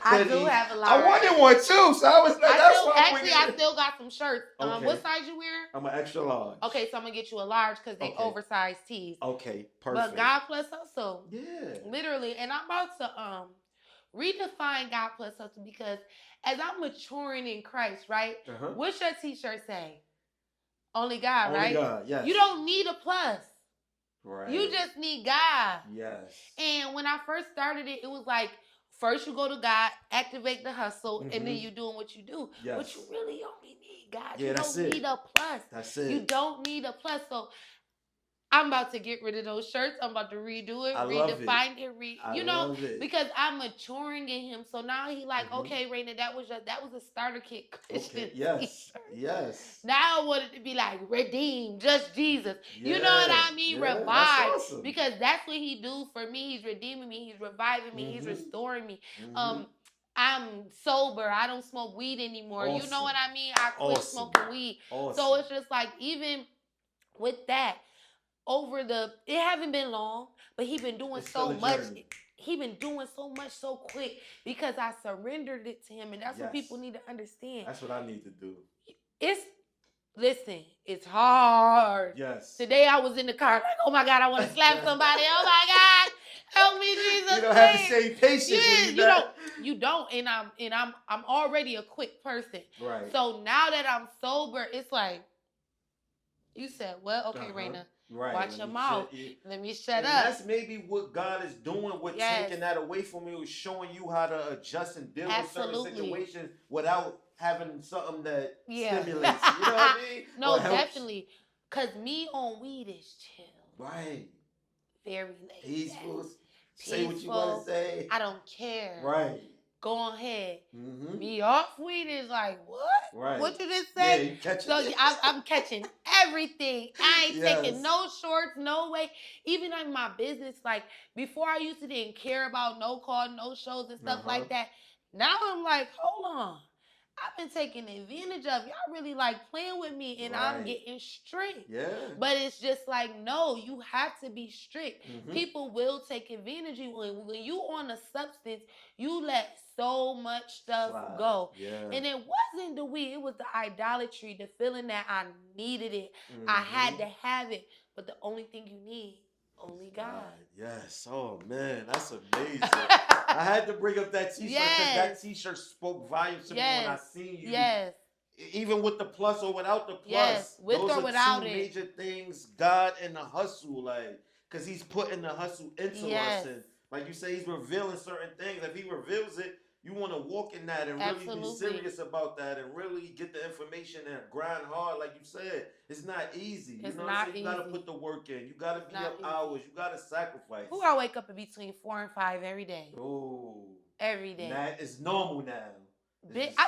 I do have a lot. I wanted one too, so I was like, I still got some shirts. What size you wear? I'm an extra large. Okay, so I'm gonna get you a large because they oversized tees. Okay, perfect. But God plus hustle. Yeah. Literally, and I'm about to redefine God plus hustle, because as I'm maturing in Christ, right? What's your t-shirt say? Only God, right? Only God, yes. You don't need a plus. Right. You just need God. Yes. And when I first started it, it was like First, you go to God, activate the hustle, and then you doing what you do. Yes. But you really only need God. Yeah, you don't need a plus. That's it. You don't need a plus. So I'm about to get rid of those shirts. I'm about to redo it, redefine it. Because I'm maturing in Him. So now He like, okay, Raina, that was a starter kit Christian t-shirt. Yes. Now I want it to be like redeemed, just Jesus. Yeah, you know what I mean? Revive. That's awesome. Because that's what He do for me. He's redeeming me. He's reviving me. He's restoring me. I'm sober. I don't smoke weed anymore. Awesome. You know what I mean? I quit smoking weed. Awesome. So it's just like, even with that, it haven't been long, but He been doing so much. He been doing so much so quick because I surrendered it to Him, and that's what people need to understand. That's what I need to do. Listen, it's hard. Yes. Today I was in the car like, oh my God, I want to slap somebody. Oh my God, help me, Jesus. You don't have the same patience. You don't, and I'm already a quick person. Right. So now that I'm sober, it's like, you said, well, okay, Raina. Right. Watch your mouth. Let me shut up. That's maybe what God is doing with taking that away from you, is showing you how to adjust and deal with certain situations without having something that stimulates you. You know what I mean? No, definitely. Because me on weed is chill. Right. Very laid. Peaceful. Say what you want to say. I don't care. Right. Go ahead. Me off weed is like, what? Right. What you just say? Yeah, you catching it. I'm catching everything. I ain't taking no shorts, no way. Even in my business, like, before I used to didn't care about no call, no shows and stuff like that. Now I'm like, hold on. I've been taking advantage of y'all. Really like playing with me, and I'm getting strict. Yeah. But it's just like, no, you have to be strict. People will take advantage of you. When you on a substance, you let so much stuff go. Yeah. And it wasn't the weed, it was the idolatry, the feeling that I needed it. I had to have it. But the only thing you need, only God. Yes. Oh man, that's amazing. I had to bring up that t-shirt because that t-shirt spoke volumes to me when I seen you. Yes. Even with the plus or without the plus. Yes. With those or without two major things, God and the hustle, like, because He's putting the hustle into us. And like you say, He's revealing certain things. If He reveals it, you want to walk in that and really be serious about that and really get the information and grind hard, like you said. It's not easy. You know what I'm saying? You got to put the work in. You got to be up hours. You got to sacrifice. Who I wake up in between 4 and 5 every day. Oh. Every day. That is normal now.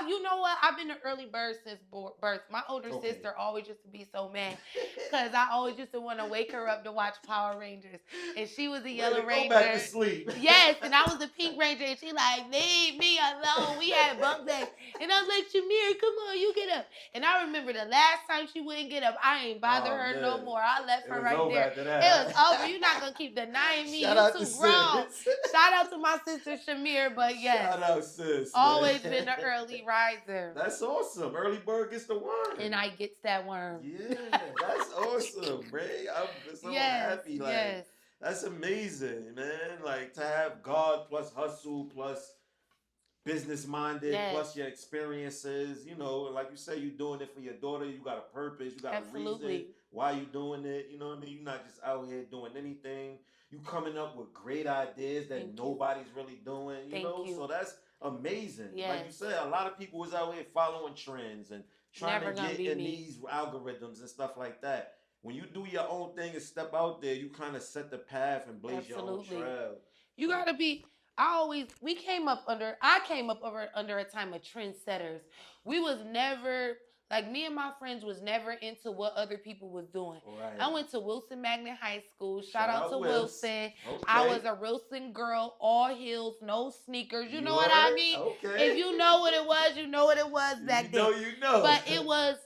You know what? I've been an early bird since birth. My older sister always used to be so mad because I always used to want to wake her up to watch Power Rangers. And she was a Yellow Ranger. Go back to sleep. Yes, and I was a Pink Ranger. And she like, leave me alone. We had bunk days. And I was like, Shamir, come on, you get up. And I remember the last time she wouldn't get up, I ain't bother her no more. I left her right there. It was over. You're not going to keep denying me. You're too grown. Shout out to my sister Shamir, but yes. Shout out, sis. Always been an early riser. That's awesome. Early bird gets the worm. And I gets that worm. Yeah, that's awesome, Ray. I'm so happy. Like, that's amazing, man. Like, to have God plus hustle plus business minded plus your experiences. You know, like you say, you're doing it for your daughter. You got a purpose. You got a reason why you doing it. You know what I mean? You're not just out here doing anything. You coming up with great ideas that nobody's really doing. You know, so that's amazing. Like you said, a lot of people was out here following trends and trying to get in these algorithms and stuff like that. When you do your own thing and step out there, you kind of set the path and blaze your own trail. You gotta be. I came up under a time of trendsetters. We was never, like, me and my friends was never into what other people was doing. Right. I went to Wilson Magnet High School. Shout out to Wilson. Okay. I was a Wilson girl, all heels, no sneakers. You know what I mean? Okay. If you know what it was, you know what it was back then. You know. But it was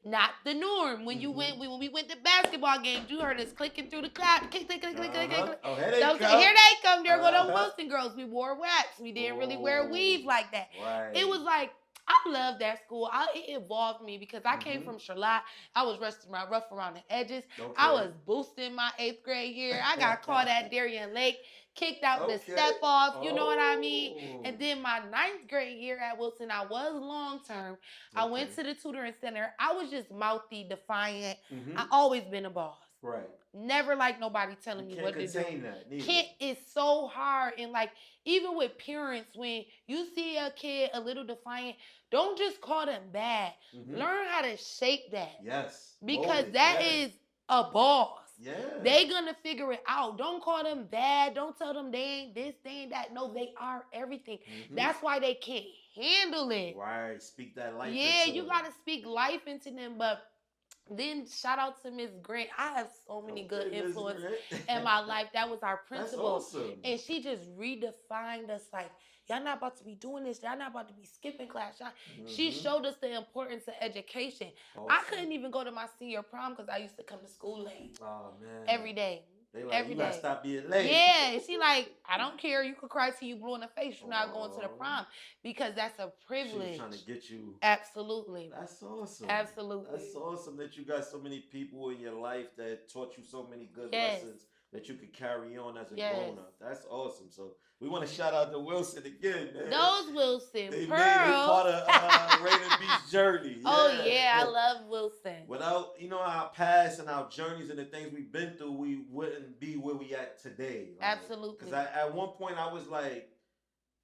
not the norm. When when we went to basketball games, you heard us clicking through the cloud. Click, click, click, click, click, click. Oh, here they come. Here they come. There go them Wilson girls. We wore wax. We didn't really wear weave like that. Right. It was like, I love that school. It evolved me because I came from Charlotte. I was rough around the edges. Okay. I was boosting my 8th grade year. I got caught at Darien Lake, kicked out the step off. You know what I mean? And then my 9th grade year at Wilson, I was long term. I went to the tutoring center. I was just mouthy, defiant. I always been a boss. Right. Never like nobody telling me what to do. Can't contain that. Neither. It's so hard. And like, even with parents, when you see a kid a little defiant, don't just call them bad. Mm-hmm. Learn how to shape that. Yes. Because that is a boss. Yeah. They gonna figure it out. Don't call them bad. Don't tell them they ain't this, they ain't that. No, they are everything. Mm-hmm. That's why they can't handle it. Right. Speak that life. Yeah, you gotta speak life into them. But then shout out to Miss Grant. I have so many good influences in my life. That was our principal. That's awesome. And she just redefined us like, y'all not about to be doing this. Y'all not about to be skipping class. Mm-hmm. She showed us the importance of education. Awesome. I couldn't even go to my senior prom because I used to come to school late. Oh, man. Every day. They like, you gotta stop being late. Yeah, she like, I don't care. You could cry till you blue in the face. You're not going to the prom because that's a privilege. She's trying to get you. Absolutely. That's awesome. Absolutely. That's awesome that you got so many people in your life that taught you so many good lessons that you could carry on as a grown-up. That's awesome. So we want to shout out to Wilson again, man. Those Wilson they pearls. Made it part of Raven Beach's journey. Yeah. Oh, yeah. I love Wilson. Without, our past and our journeys and the things we've been through, we wouldn't be where we at today. Like, absolutely. Because at one point, I was like,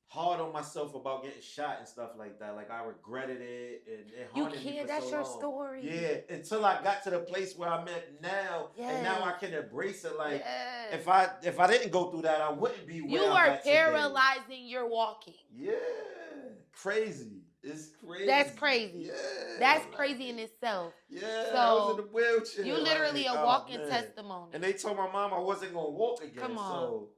hard on myself about getting shot and stuff like that. Like I regretted it and it haunted me for that's so your long. Story. Yeah, until I got to the place where I'm at now, and now I can embrace it. Like if I didn't go through that, I wouldn't be where I'm at today. You are paralyzing your walking. Yeah, crazy. It's crazy. That's crazy. Yeah, that's crazy in itself. Yeah, so I was in the wheelchair. You literally a walking testimony. And they told my mom I wasn't gonna walk again. Come on. So.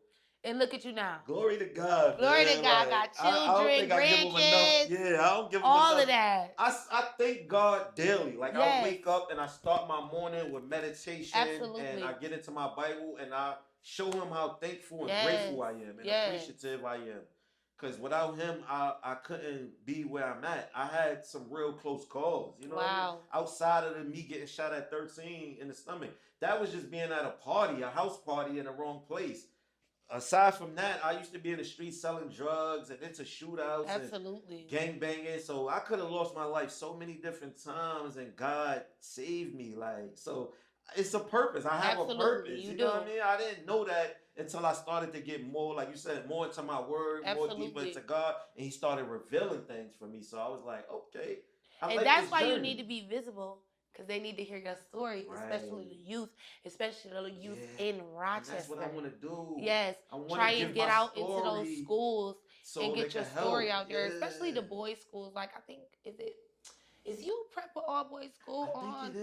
And look at you now. Glory to God. Glory to God. Got children, grandkids. Yeah, I don't give him all enough. Of that. I thank God daily. Like I wake up and I start my morning with meditation. Absolutely. And I get into my Bible and I show him how thankful and grateful I am and appreciative I am. Because without him, I couldn't be where I'm at. I had some real close calls. You know what I mean? Outside of me getting shot at 13 in the stomach. That was just being at a party, a house party in the wrong place. Aside from that, I used to be in the streets selling drugs and into shootouts and gangbanging. So I could have lost my life so many different times and God saved me. Like, so it's a purpose. I have a purpose. You know what I mean? I didn't know that until I started to get more, like you said, more into my word, more deeper into God. And he started revealing things for me. So I was like, okay. And that's why you need to be visible. Because they need to hear your story, especially the youth, especially the youth in Rochester. And that's what I want to do. Yes. Try and get out into those schools and get your story out there, especially the boys' schools. Like, I think, is you prep for all boys school on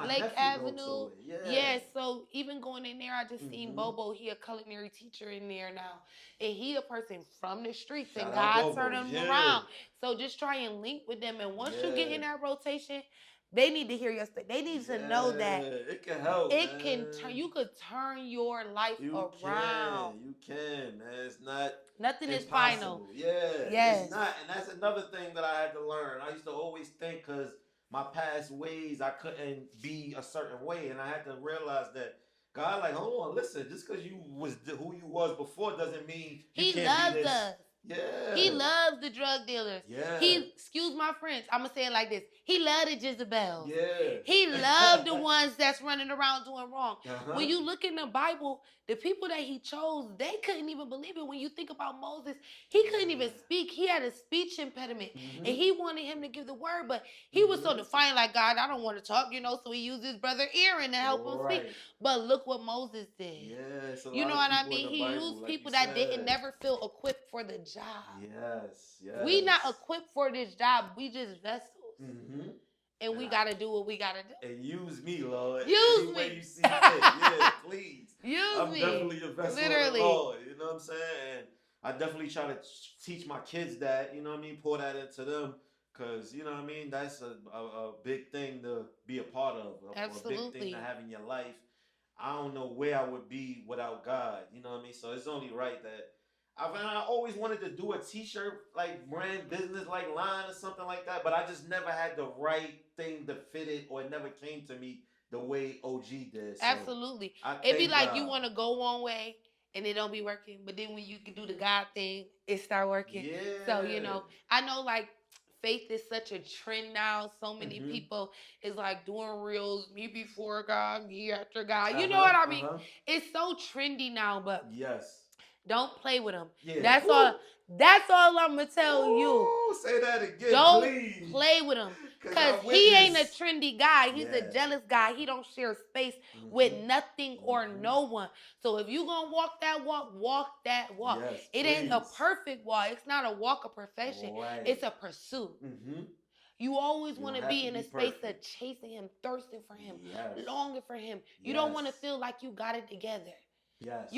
Lake Avenue? Yeah, so even going in there, I just seen Bobo. He a culinary teacher in there now. And he a person from the streets, and God turned him around. So just try and link with them. And once you get in that rotation, they need to hear your story. They need to know that it can help. It can turn. You could turn your life around. You can, man. It's not. Nothing impossible. Is final. Yeah. It's not, and that's another thing that I had to learn. I used to always think because my past ways I couldn't be a certain way, and I had to realize that God, like, hold on, listen. Just because you was who you was before doesn't mean you can't be this. Us. Yeah. He loves the drug dealers. Yeah. Excuse my French, I'm going to say it like this. He loved the Jezebels. Yeah. He loved the ones that's running around doing wrong. When you look in the Bible, the people that he chose, they couldn't even believe it. When you think about Moses, he couldn't even speak. He had a speech impediment. And he wanted him to give the word, but he was so defiant, like, God, I don't want to talk, so he used his brother Aaron to help him speak. But look what Moses did. Yeah, you know what I mean? He used people that didn't never feel equipped for the job. Yes. We not equipped for this job. We just vessels. And we got to do what we got to do. And use me, Lord. Use Any me. way you see fit. Yeah, please. I'm definitely a vessel of the Lord. You know what I'm saying? And I definitely try to teach my kids that, you know what I mean? Pour that into them. Because, you know what I mean? That's a big thing to be a part of. Absolutely. A big thing to have in your life. I don't know where I would be without God. You know what I mean? So it's only right that I always wanted to do a t-shirt like brand business like line or something like that, but I just never had the right thing to fit it, or it never came to me the way OG did. So absolutely. It'd be like you want to go one way and it don't be working, but then when you can do the God thing, it start working. Yeah. So, I know like faith is such a trend now. So many people is like doing reels, me before God, me after God. You know what I mean? It's so trendy now, but yes, don't play with him. yeah. That's all. That's all I'm gonna tell you. Say that again, Don't please. play with him, cause he ain't a trendy guy. He's a jealous guy. He don't share space with nothing or no one. So if you gonna walk that walk, walk that walk. Yes, it ain't a perfect walk. It's not a walk of perfection. Right. It's a pursuit. You always want to be in a space of chasing him, thirsting for him, longing for him. You don't want to feel like you got it together. Yes.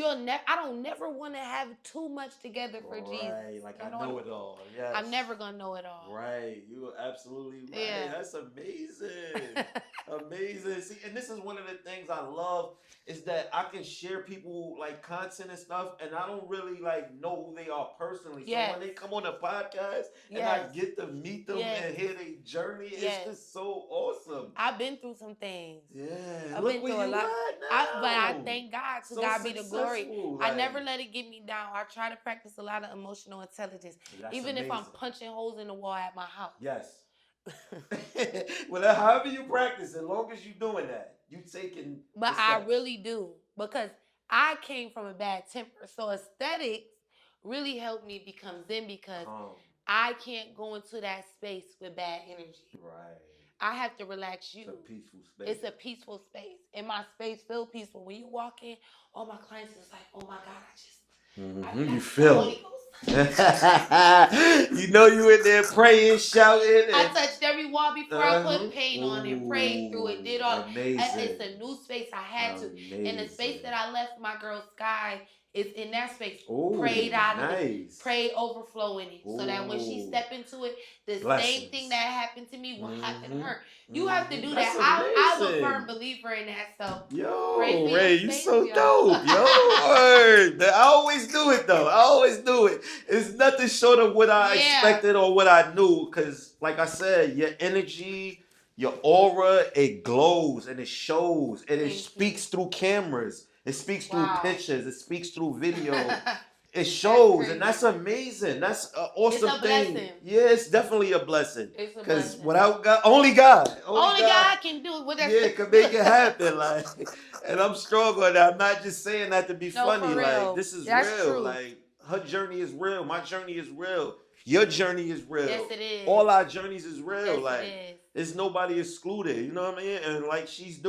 I don't never want to have too much together for Jesus. Right, like I know it all. Yes. I'm never gonna know it all. Right, you are absolutely right. Yeah. That's amazing. Amazing. See, and this is one of the things I love is that I can share people like content and stuff, and I don't really like know who they are personally. So when they come on the podcast and I get to meet them and hear their journey, it's just so awesome. I've been through some things. Yeah, I've look been where through a you lot. at now. But I thank God. To God be the glory. Like, I never let it get me down. I try to practice a lot of emotional intelligence, even if I'm punching holes in the wall at my house. Yes. Well, however you practice, as long as you're doing that, you taking. But I really do, because I came from a bad temper, so aesthetics really helped me become zen, because I can't go into that space with bad energy. Right. I have to relax you. It's a peaceful space. It's a peaceful space, and my space feels peaceful. When you walk in, all my clients is like, "Oh my God, I you feel it." You know you in there praying, shouting. I touched every wall before I put paint on it, prayed through it, did all. It's a new space. I had to. And the space that I left my girl Sky is in that space. Prayed out of it. Prayed overflow in it. So that when she step into it, the same thing that happened to me will happen to her. You have to do that. I'm a firm believer in that. So yo, Ray, you so dope. Yo, word. I always do it though. I always do it. It's nothing short of what I expected or what I knew. Cause like I said, your energy, your aura, it glows and it shows and it speaks through cameras. It speaks through pictures. It speaks through video. It shows, and that's amazing. That's an awesome thing. Blessing. Yeah, it's definitely a blessing. It's a blessing. Because without God, only God can do it. Yeah, can make it happen. Like, and I'm strong on that. I'm not just saying that to be funny. Like, this is real. True. Like, her journey is real. My journey is real. Your journey is real. Yes, it is. All our journeys is real. Yes, like, it is. There's nobody excluded. You know what I mean? And like she's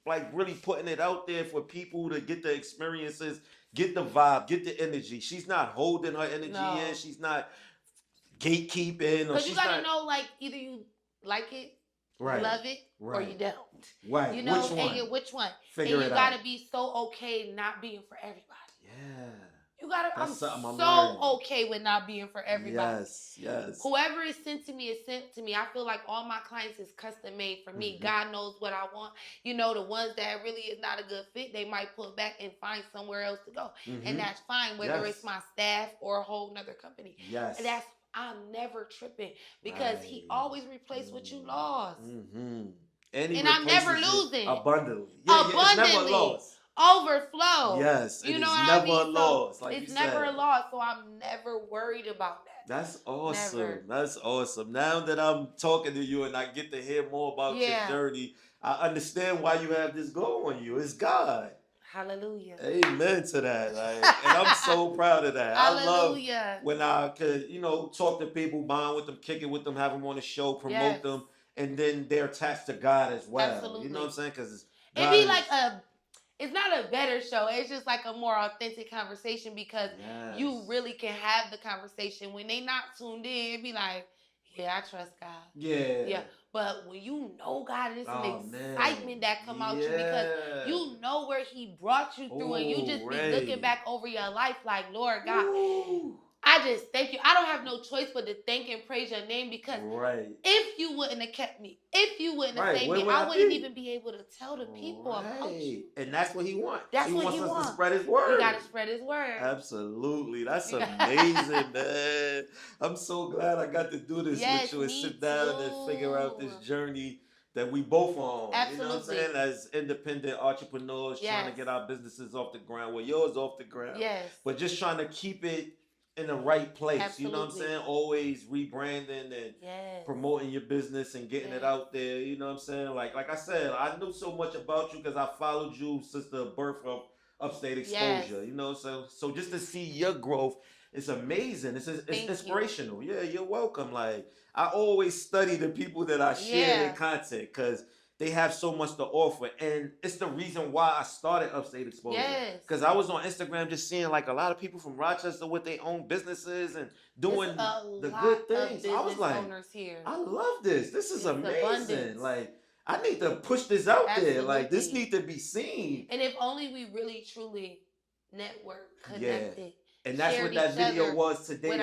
like really putting it out there for people to get the experiences, get the vibe, get the energy. She's not holding her energy in. She's not gatekeeping. Because you gotta know, like, either you like it, love it, or you don't. Right. You know, which one? Figure it out. You gotta be so okay not being for everybody. Yeah. You gotta. That's I'm so learning. okay with not being for everybody. Yes. Whoever is sent to me is sent to me. I feel like all my clients is custom made for me. God knows what I want. You know, the ones that really is not a good fit, they might pull back and find somewhere else to go, and that's fine. Whether it's my staff or a whole nother company. Yes. I'm never tripping, because He always replaces what you lost, and I'm never losing. Abundantly. Abundantly. It's never lost. Overflow. Yes, you know what I mean? Never a loss. Like it's never a loss, so I'm never worried about that. That's awesome. Never. That's awesome. Now that I'm talking to you and I get to hear more about your journey, I understand why you have this glow on you. It's God. Hallelujah. Amen to that. Like, and I'm so proud of that. Hallelujah. I love when I could, talk to people, bond with them, kick it with them, have them on the show, promote them, and then they're attached to God as well. Absolutely. You know what I'm saying? Because it'd be like it's not a better show. It's just like a more authentic conversation, because you really can have the conversation. When they not tuned in, it'd be like, yeah, I trust God. Yeah. But when you know God, it's an excitement that come out you, because you know where He brought you through, and you just be looking back over your life like, Lord God, I just thank you. I don't have no choice but to thank and praise your name, because if you wouldn't have kept me, if you wouldn't have saved me, I wouldn't even be able to tell the people about you. And that's what He wants. That's he what wants He us wants. to spread His word. You got to spread His word. Absolutely. That's amazing, man. I'm so glad I got to do this with you and sit down and figure out this journey that we both on. Absolutely. You know what I'm saying? As independent entrepreneurs trying to get our businesses off the ground. Well, yours off the ground. Yes. But just trying to keep it in the right place. Absolutely. You know what I'm saying? Always rebranding and promoting your business and getting it out there. You know what I'm saying? Like I said, I knew so much about you because I followed you since the birth of Upstate Exposure. You know, so just to see your growth, it's amazing. It's inspirational. Yeah, you're welcome. Like I always study the people that I share their content because they have so much to offer, and it's the reason why I started Upstate Exposure. Because I was on Instagram just seeing like a lot of people from Rochester with their own businesses and doing the good things. I was like, I love this. This is amazing. Abundance. Like I need to push this out there. Like this need to be seen. And if only we really truly network connected. Yeah. And that's what that video was today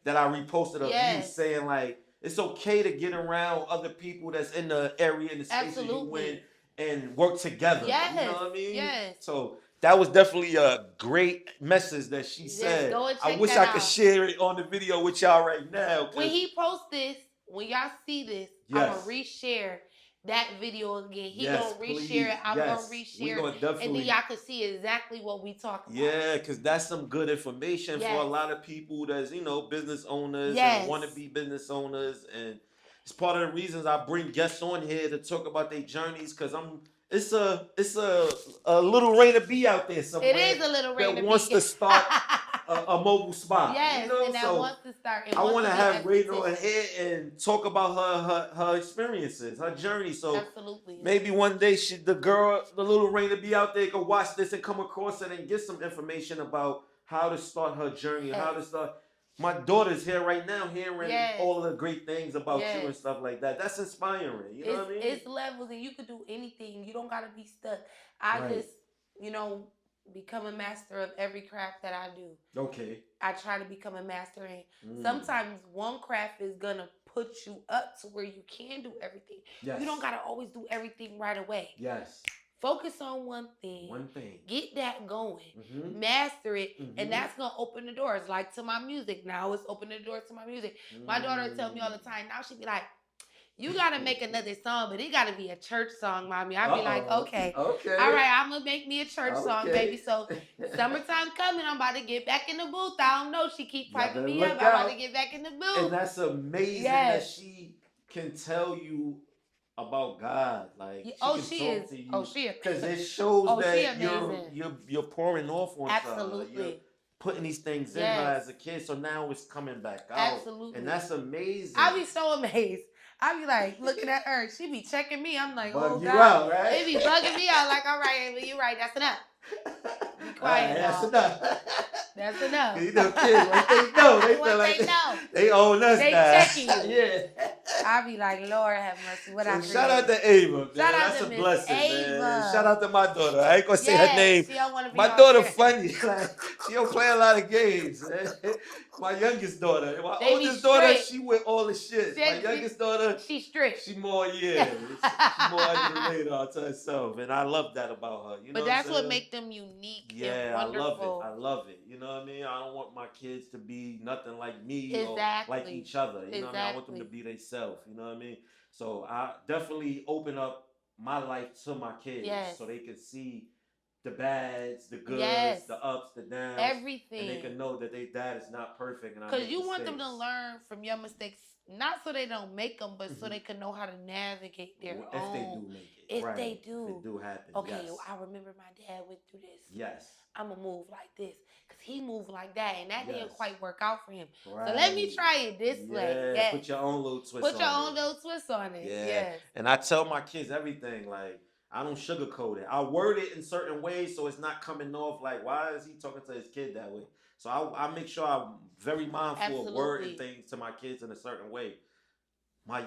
that I reposted of you saying like it's okay to get around other people that's in the area and the spaces you in and work together. You know what I mean? Yes. So that was definitely a great message that she said. I wish I could share it on the video with y'all right now. When he posts this, when y'all see this, I'm going to reshare that video again. He gonna reshare it. I'm gonna reshare it. And then y'all can see exactly what we talking about. Yeah, because that's some good information for a lot of people that's, you know, business owners and want to be business owners. And it's part of the reasons I bring guests on here to talk about their journeys, because it's a little Raina B out there somewhere. It is a little Raina that wants to start a mobile spot. Yes, you know? and that wants to start. I want to have Raina on here and talk about her experiences, her journey. So maybe one day the little Raina be out there, can watch this and come across it and get some information about how to start her journey, how to start. My daughter's here right now hearing all the great things about you and stuff like that. That's inspiring. You know what I mean? It's levels, and you could do anything. You don't got to be stuck. I just, you know, become a master of every craft that I do. Okay. I try to become a master in. Sometimes one craft is going to put you up to where you can do everything. Yes. You don't got to always do everything right away. Yes. Focus on one thing. Get that going. Master it. And that's going to open the doors. Like to my music. Now it's opening the doors to my music. My daughter tells me all the time. Now she be like, you got to make another song, but it got to be a church song, mommy. I be like, okay. All right, I'm going to make me a church song, baby. So summertime coming. I'm about to get back in the booth. I don't know. She keep piping me up. I'm about to get back in the booth. And that's amazing that she can tell you about God, like she can talk to you, because it shows that you're pouring off on her. You're putting these things in her as a kid, so now it's coming back out. And that's amazing. I be so amazed. I be like looking at her. She be checking me. I'm like, oh God, out, right? They be bugging me out. Like, all right, Ava, you're right. That's enough. Be quiet. That's enough. That's enough. You know, kids, like they know. They feel like they own us they now. Checking you. Yeah. I be like, Lord have mercy. What I shout out to Ava, man. That's a blessing, man. Shout out to my daughter. I ain't gonna say her name. She don't wanna be my daughter funny. Like, she don't play a lot of games. My youngest daughter. My oldest daughter, she with all the shit. My youngest daughter, she's strict. She more, she's more isolated to herself. And I love that about her. You know but that's what makes them unique and wonderful. I love it. You know what I mean? I don't want my kids to be nothing like me or like each other. You know what I mean? I want them to be themselves. You know what I mean? So I definitely open up my life to my kids so they can see the bads, the goods, the ups, the downs, everything, and they can know that their dad is not perfect. Because you want them to learn from your mistakes, not so they don't make them, but so they can know how to navigate their own. If they do make it, if they do, if it do happen. Okay, I remember my dad went through this. Yes, I'm gonna move like this because he moved like that, and that didn't quite work out for him. So let me try it this way. Yeah, put your own little twist. Put your own little twist on it. Yeah, and I tell my kids everything like. I don't sugarcoat it. I word it in certain ways so it's not coming off like, why is he talking to his kid that way? So I make sure I'm very mindful of wording things to my kids in a certain way. My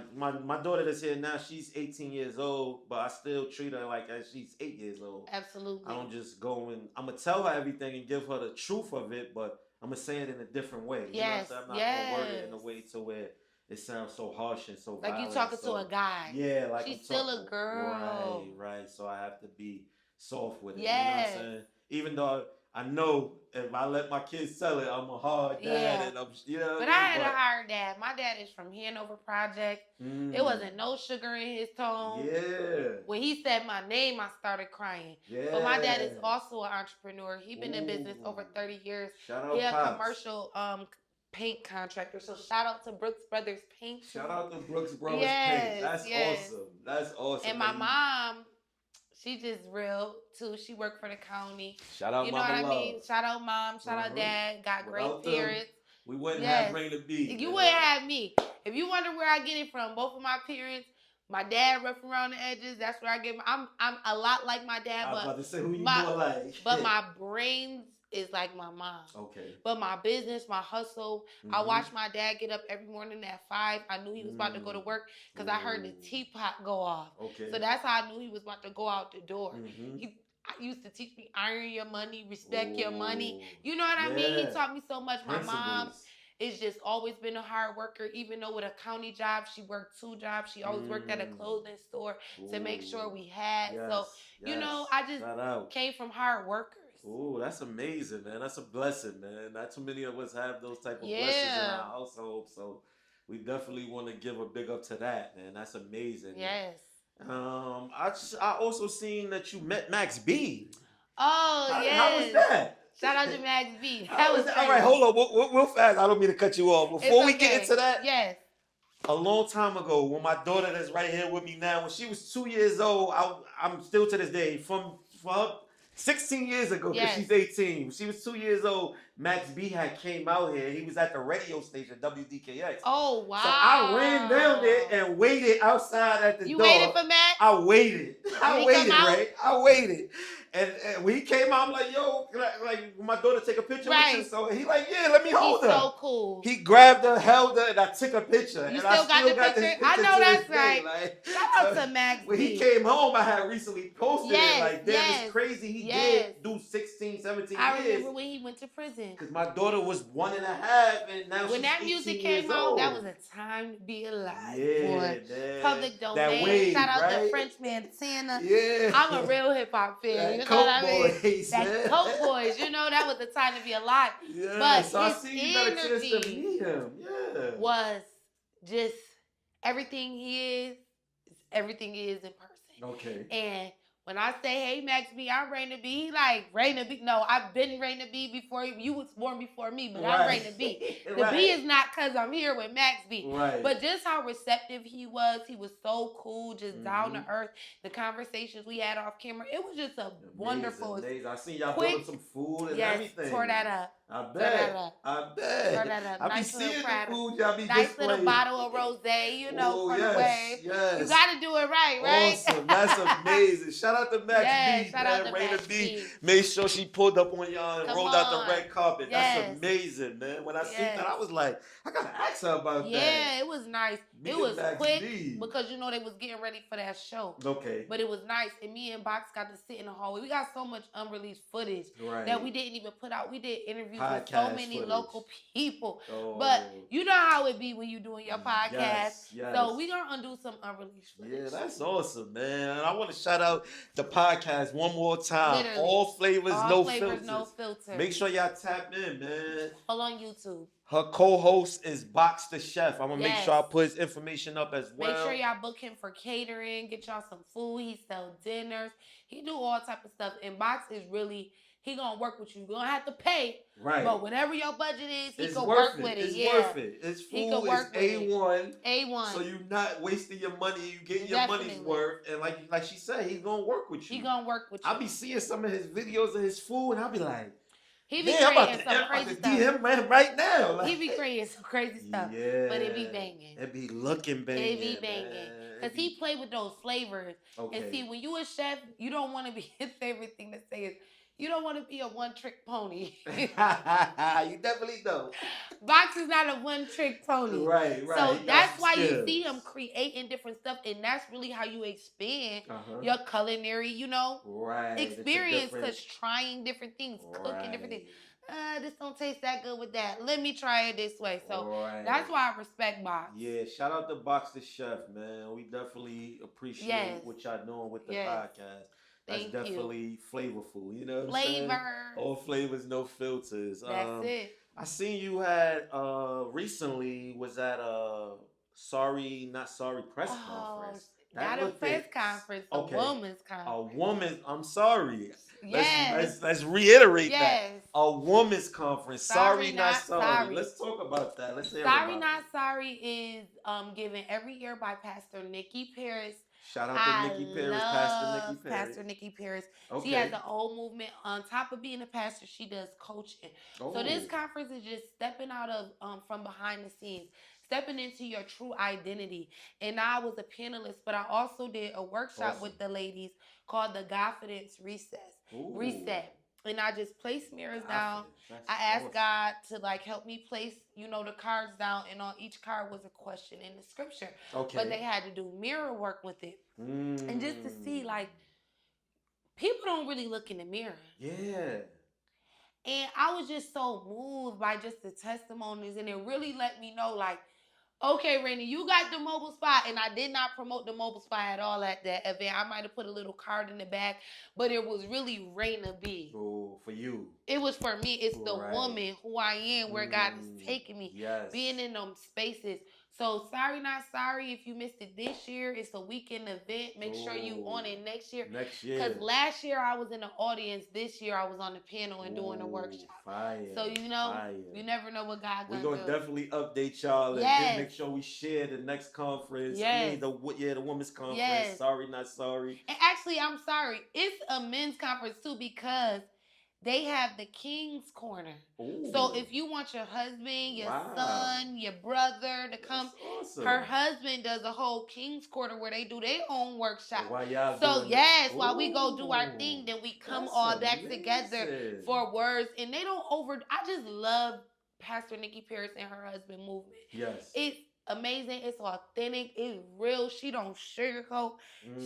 daughter that's here now, she's 18 years old, but I still treat her like as she's 8 years old. Absolutely. I don't just go and I'm going to tell her everything and give her the truth of it, but I'm going to say it in a different way. Yes. You know what I'm saying? I'm not going to word it in a way to where it sounds so harsh and so violent. Like you talking to a guy. Yeah, like she's still a girl. Right. So I have to be soft with it. Yes. You know what I'm saying? Even though I know if I let my kids sell it, I'm a hard dad, and I'm, you know. But I had a hard dad. My dad is from Hanover Project. It wasn't no sugar in his tone. Yeah. When he said my name, I started crying. Yeah. But my dad is also an entrepreneur. He's been in business over 30 years. Shout out He a Pops. commercial paint contractor. So shout out to Brooks Brothers Paint. Shout out to Brooks Brothers Paint. That's awesome. That's awesome. And my mom, she just real too. She worked for the county. Shout out, you know Mama what I Love. mean? Shout out mom. Shout out dad. Got great parents. We wouldn't have Raina B. You wouldn't have me. If you wonder where I get it from, both of my parents. My dad rough around the edges. That's where I get. I'm a lot like my dad, I was but about to say who you more like. But my brains is like my mom. Okay. But my business, my hustle. I watched my dad get up every morning at 5. I knew he was about to go to work because I heard the teapot go off. Okay. So that's how I knew he was about to go out the door. He used to teach me iron your money, respect your money. You know what I mean? He taught me so much. My mom is just always been a hard worker. Even though with a county job, she worked 2 jobs. She always worked at a clothing store to make sure we had. You know, I just came from hard workers. Oh, that's amazing, man. That's a blessing, man. Not too many of us have those type of blessings in our household. So we definitely want to give a big up to that, man. That's amazing. Yes. I also seen that you met Max B. Oh, yes. How was that? Shout out to Max B. That was all right. Hold on, real fast. I don't mean to cut you off. Before we get into that, yes. A long time ago, when my daughter that's right here with me now, when she was 2 years old, I'm still to this day from 16 years ago, because she's 18. When she was 2 years old, Max B had came out here. He was at the radio station, WDKX. Oh, wow. So I ran down there and waited outside at the door. You waited for Max? I waited, right? I waited. And when he came out, I'm like, yo, like my daughter take a picture with you. So he like, yeah, let me hold her. He's so cool. He grabbed her, held her, and I took a picture. You still got the picture? I know that's right. Like, shout out to Max when B. he came home, I had recently posted it. Like, damn, it's crazy. He did do 16, 17 years. I remember when he went to prison. Because my daughter was 1.5, and now when she's that music came out, that was a time to be alive. Yeah, boy. Public domain. Wave, shout out to French Montana. Yeah. I'm a real hip hop fan. You know what I mean? That Coke Boys, you know, that was the time to be alive. Yeah, but so his energy was just everything he is in person. Okay. And when I say, hey, Max B, I'm Raina B, he like, Raina B. No, I've been Raina B before you was born before me, but I'm Raina B. The B is not because I'm here with Max B. Right. But just how receptive he was so cool, just down to earth. The conversations we had off camera, it was just a wonderful. Amazing. I seen y'all building some food and everything. Tore that up. I bet. Tore that up. I nice be seeing the food y'all be nice displaying. Little bottle of rosé, you know, for the wave. Yes. You got to do it right? Awesome. That's amazing. Shout out to Max B, shout man. Out to Raina Max B. Made sure she pulled up on y'all and rolled out the red carpet. Yes. That's amazing, man. When I seen that, I was like, I got to ask her about that. Yeah, it was nice. It was Max quick B. because, you know, they was getting ready for that show. Okay. But it was nice. And me and Box got to sit in the hallway. We got so much unreleased footage that we didn't even put out. We did interviews with so many local people. But you know how it be when you doing your podcast. Yes. So we going to undo some unreleased footage. Yeah, that's awesome, man. I want to shout out the podcast one more time. Literally. All flavors, no filters. Make sure y'all tap in, man. All on YouTube. Her co-host is Box the Chef. I'm going to make sure I put his information up as well. Make sure y'all book him for catering. Get y'all some food. He sell dinners. He do all type of stuff. And Box is really... He gonna work with you. You gonna have to pay, but whatever your budget is, he can work with it. It's worth it. His food is A1. A1. So you're not wasting your money. You getting your money's worth. And like she said, he's gonna work with you. He gonna work with you. I be seeing some of his videos of his food, and I'll be like, he be creating some crazy stuff. him right now. Like, he be creating some crazy stuff. Yeah. But it be banging. It be looking banging. It be banging. Because he play with those flavors. Okay. And see, when you a chef, you don't want to be his favorite thing to say is, you don't want to be a one-trick pony. You definitely don't. Box is not a one-trick pony. Right. So that's why you see him creating different stuff, and that's really how you expand your culinary, experience. Because trying different things, cooking different things. This don't taste that good with that. Let me try it this way. So that's why I respect Box. Yeah, shout out to Box the Chef, man. We definitely appreciate what y'all doing with the podcast. That's Thank you. definitely flavorful. You know what I'm saying? Flavors. All flavors, no filters. That's it. I seen you had recently was at a Sorry Not Sorry press conference. That Not a looked press it. conference, a Okay. woman's conference. A woman. I'm sorry. Yes. Let's reiterate that. Yes. A woman's conference. Sorry, not sorry. sorry. Let's talk about that. Let's hear Sorry about Not it. Sorry is given every year by Pastor Nikki Paris. Shout out to Nikki Paris, Pastor Nikki Paris. Pastor Nikki Paris. Okay. She has a whole movement. On top of being a pastor, she does coaching. Oh. So this conference is just stepping out of from behind the scenes, stepping into your true identity. And I was a panelist, but I also did a workshop with the ladies called the Confidence Reset. And I just placed mirrors down. I asked God to like help me place, the cards down, and on each card was a question in the scripture. Okay. But they had to do mirror work with it. And just to see, like, people don't really look in the mirror. Yeah. And I was just so moved by just the testimonies, and it really let me know, like, okay, Rainy, you got the mobile spot, and I did not promote the mobile spot at all at that event. I might have put a little card in the back, but it was really Raina B. Oh, for you. It was for me. It's the woman who I am, where God is taking me. Yes. Being in them spaces. So Sorry Not Sorry, if you missed it this year, it's a weekend event. Make sure you on it next year. Next year. Because last year I was in the audience. This year I was on the panel and doing a workshop. Fire. So you never know what God gonna do. We're gonna definitely update y'all and then make sure we share the next conference. Yes. The women's conference. Yes. Sorry Not Sorry. And actually, I'm sorry. It's a men's conference too, because they have the King's Corner. Ooh. So if you want your husband, your son, your brother to come, awesome. Her husband does a whole King's Corner where they do their own workshop. While y'all while we go do our thing, then we come all back together for words. And they don't I just love Pastor Nikki Paris and her husband movement. Yes. It's amazing. It's authentic. It's real. She don't sugarcoat.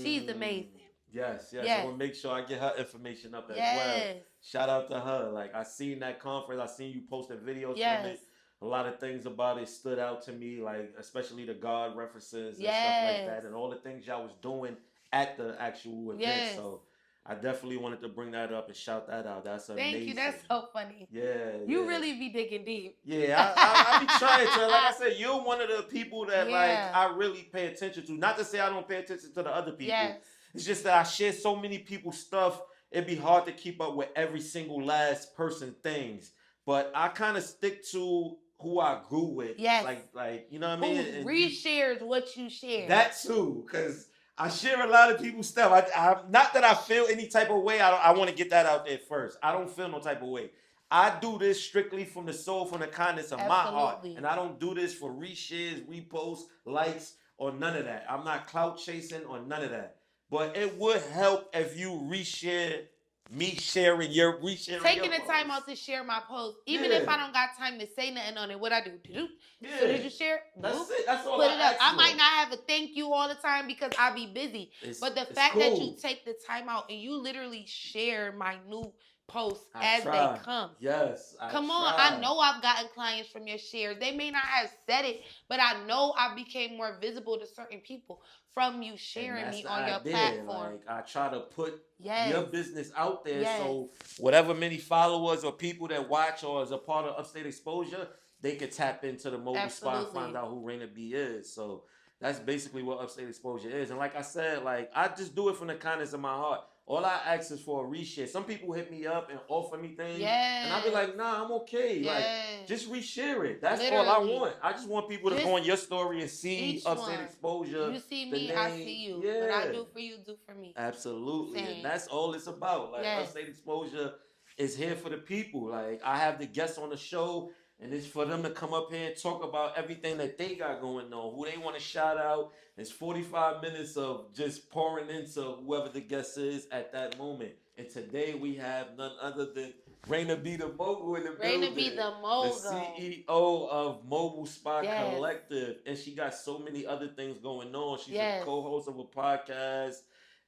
She's amazing. Yes. I want to make sure I get her information up as well. Shout out to her. Like, I seen that conference. I seen you posting videos from it. A lot of things about it stood out to me, like especially the God references and stuff like that, and all the things y'all was doing at the actual event. So I definitely wanted to bring that up and shout that out. That's amazing. Thank you. That's so funny. Yeah. You really be digging deep. Yeah, I be trying to. Like I said, you're one of the people that like I really pay attention to. Not to say I don't pay attention to the other people. Yes. It's just that I share so many people's stuff. It'd be hard to keep up with every single last person things. But I kind of stick to who I grew with. Yes. Like you know what I mean? Who reshares what you share. That too, because I share a lot of people's stuff. I not that I feel any type of way. I want to get that out there first. I don't feel no type of way. I do this strictly from the soul, from the kindness of my heart. And I don't do this for reshares, reposts, likes, or none of that. I'm not clout chasing or none of that. But it would help if you resharing your taking the time out to share my post, even if I don't got time to say nothing on it. What I do? So did you share? That's it. That's all. Put it up. I might not have a thank you all the time because I be busy. But the fact that you take the time out and you literally share my new posts as they come. Yes. Come on. I know I've gotten clients from your shares. They may not have said it, but I know I became more visible to certain people from you sharing me on your platform. Like, I try to put your business out there so whatever many followers or people that watch or is a part of Upstate Exposure, they could tap into the mobile spot and find out who Raina B is. So that's basically what Upstate Exposure is. And like I said, like I just do it from the kindness of my heart. All I ask is for a reshare. Some people hit me up and offer me things. And I be like, nah, I'm okay. Like, just reshare it. That's all I want. I just want people to go on your story and see Upstate Exposure. You see me, I see you. What I do for you, do for me. Absolutely. And that's all it's about. Like, Upstate Exposure is here for the people. Like, I have the guests on the show, and it's for them to come up here and talk about everything that they got going on, who they want to shout out. It's 45 minutes of just pouring into whoever the guest is at that moment. And today we have none other than Raina B. the Mogul in the building. Raina B. the Mogul. The CEO of Mobile Spot Collective. And she got so many other things going on. She's a co-host of a podcast.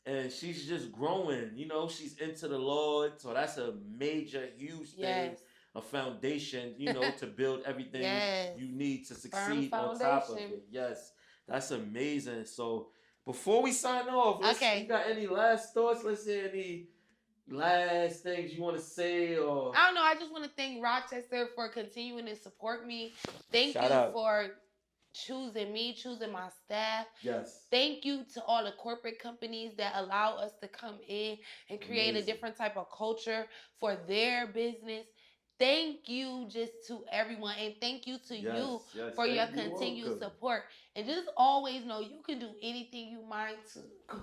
And she's just growing. You know, she's into the Lord. So that's a major, huge thing. A foundation, you know, to build everything you need to succeed on top of it. Yes. That's amazing. So before we sign off, Okay. You got any last thoughts? Let's say any last things you want to say, or I don't know. I just want to thank Rochester for continuing to support me. Thank Shout you out. for choosing me, choosing my staff. Yes. Thank you to all the corporate companies that allow us to come in and create a different type of culture for their business. Thank you just to everyone, and thank you to you for your continued support. And just always know you can do anything you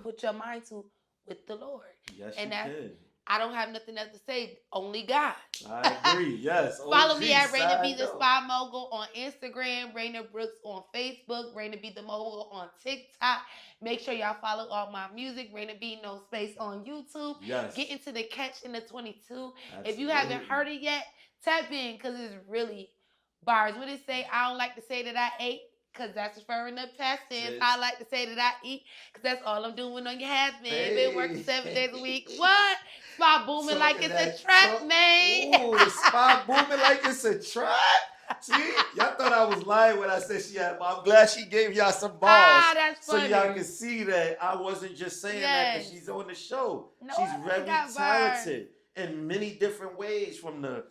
put your mind to with the Lord. Yes, and you that's can. I don't have nothing else to say. Only God. I agree. Yes. Follow me at Raina B the Spy Mogul on Instagram, Raina Brooks on Facebook, Raina B the Mogul on TikTok. Make sure y'all follow all my music, Raina B No Space on YouTube. Yes. Get into the Catch in the 22. Absolutely. If you haven't heard it yet, tap in because it's really bars. What it say? I don't like to say that I ate, because that's referring to past tense. I like to say that I eat, because that's all I'm doing on your has-been. Been working 7 days a week. What? Spot booming like it's a trap, man. Ooh, the spot booming like it's a trap. See, y'all thought I was lying when I said she had. I'm glad she gave y'all some bars, that's funny. so y'all can see that I wasn't just saying that because she's on the show. No, she's very talented in many different ways, from the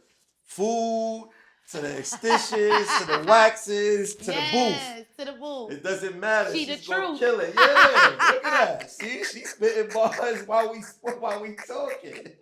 food to the extensions to the waxes to the booth. To the booth. It doesn't matter. She's the truth. Kill it. Yeah, look at that. See, she's spitting bars while we talking.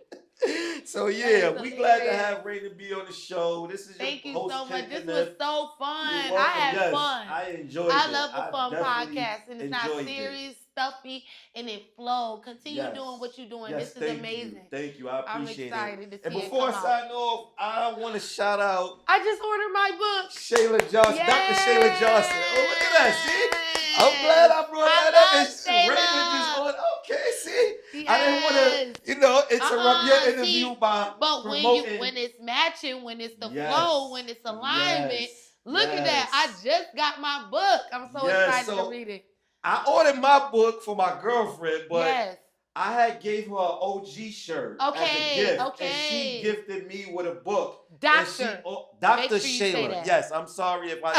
So yeah, we glad to have Raina B on the show. This is Thank your you host, so much. Ken This was so fun. I had fun. I enjoyed it. I love a fun podcast, and it's not serious, stuffy, and it flow. Continue doing what you're doing. This is amazing. Thank you. I appreciate it. I'm excited to see and it before I come sign off, I want to shout out. I just ordered my book. Shayla Johnson, Dr. Shayla Johnson. Oh, look at that. See? I'm glad I brought that up. And Raina just on. Okay, see? Yes. I didn't want to, interrupt your interview by promoting. When it's matching, when it's the flow, when it's alignment, look at that. I just got my book. I'm so excited to read it. I ordered my book for my girlfriend, but I had gave her an OG shirt as a gift, and she gifted me with a book. Dr. Shayla. Yes, I'm sorry if I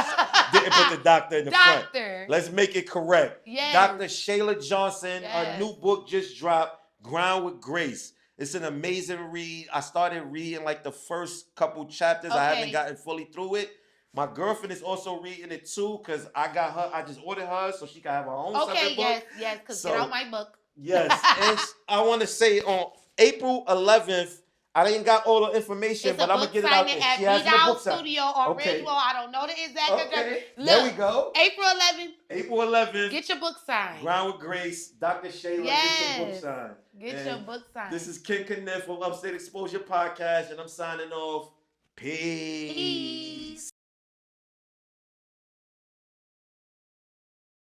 didn't put the doctor in the front. Let's make it correct. Yes. Dr. Shayla Johnson, her new book just dropped, Ground with Grace. It's an amazing read. I started reading like the first couple chapters. I haven't gotten fully through it. My girlfriend is also reading it too, because I just ordered hers so she can have her own separate book. Yes, because get out my book. Yes, and I want to say on April 11th, I didn't got all the information, but I'm going to get it out there. She has the book studio or Ridgewell. I don't know the exact address. Look, there we go. April 11th. Get your book signed. Ground with Grace, Dr. Shayla, get your book signed. Get your book signed. This is Ken Kniff from Upstate Exposure Podcast, and I'm signing off. Peace.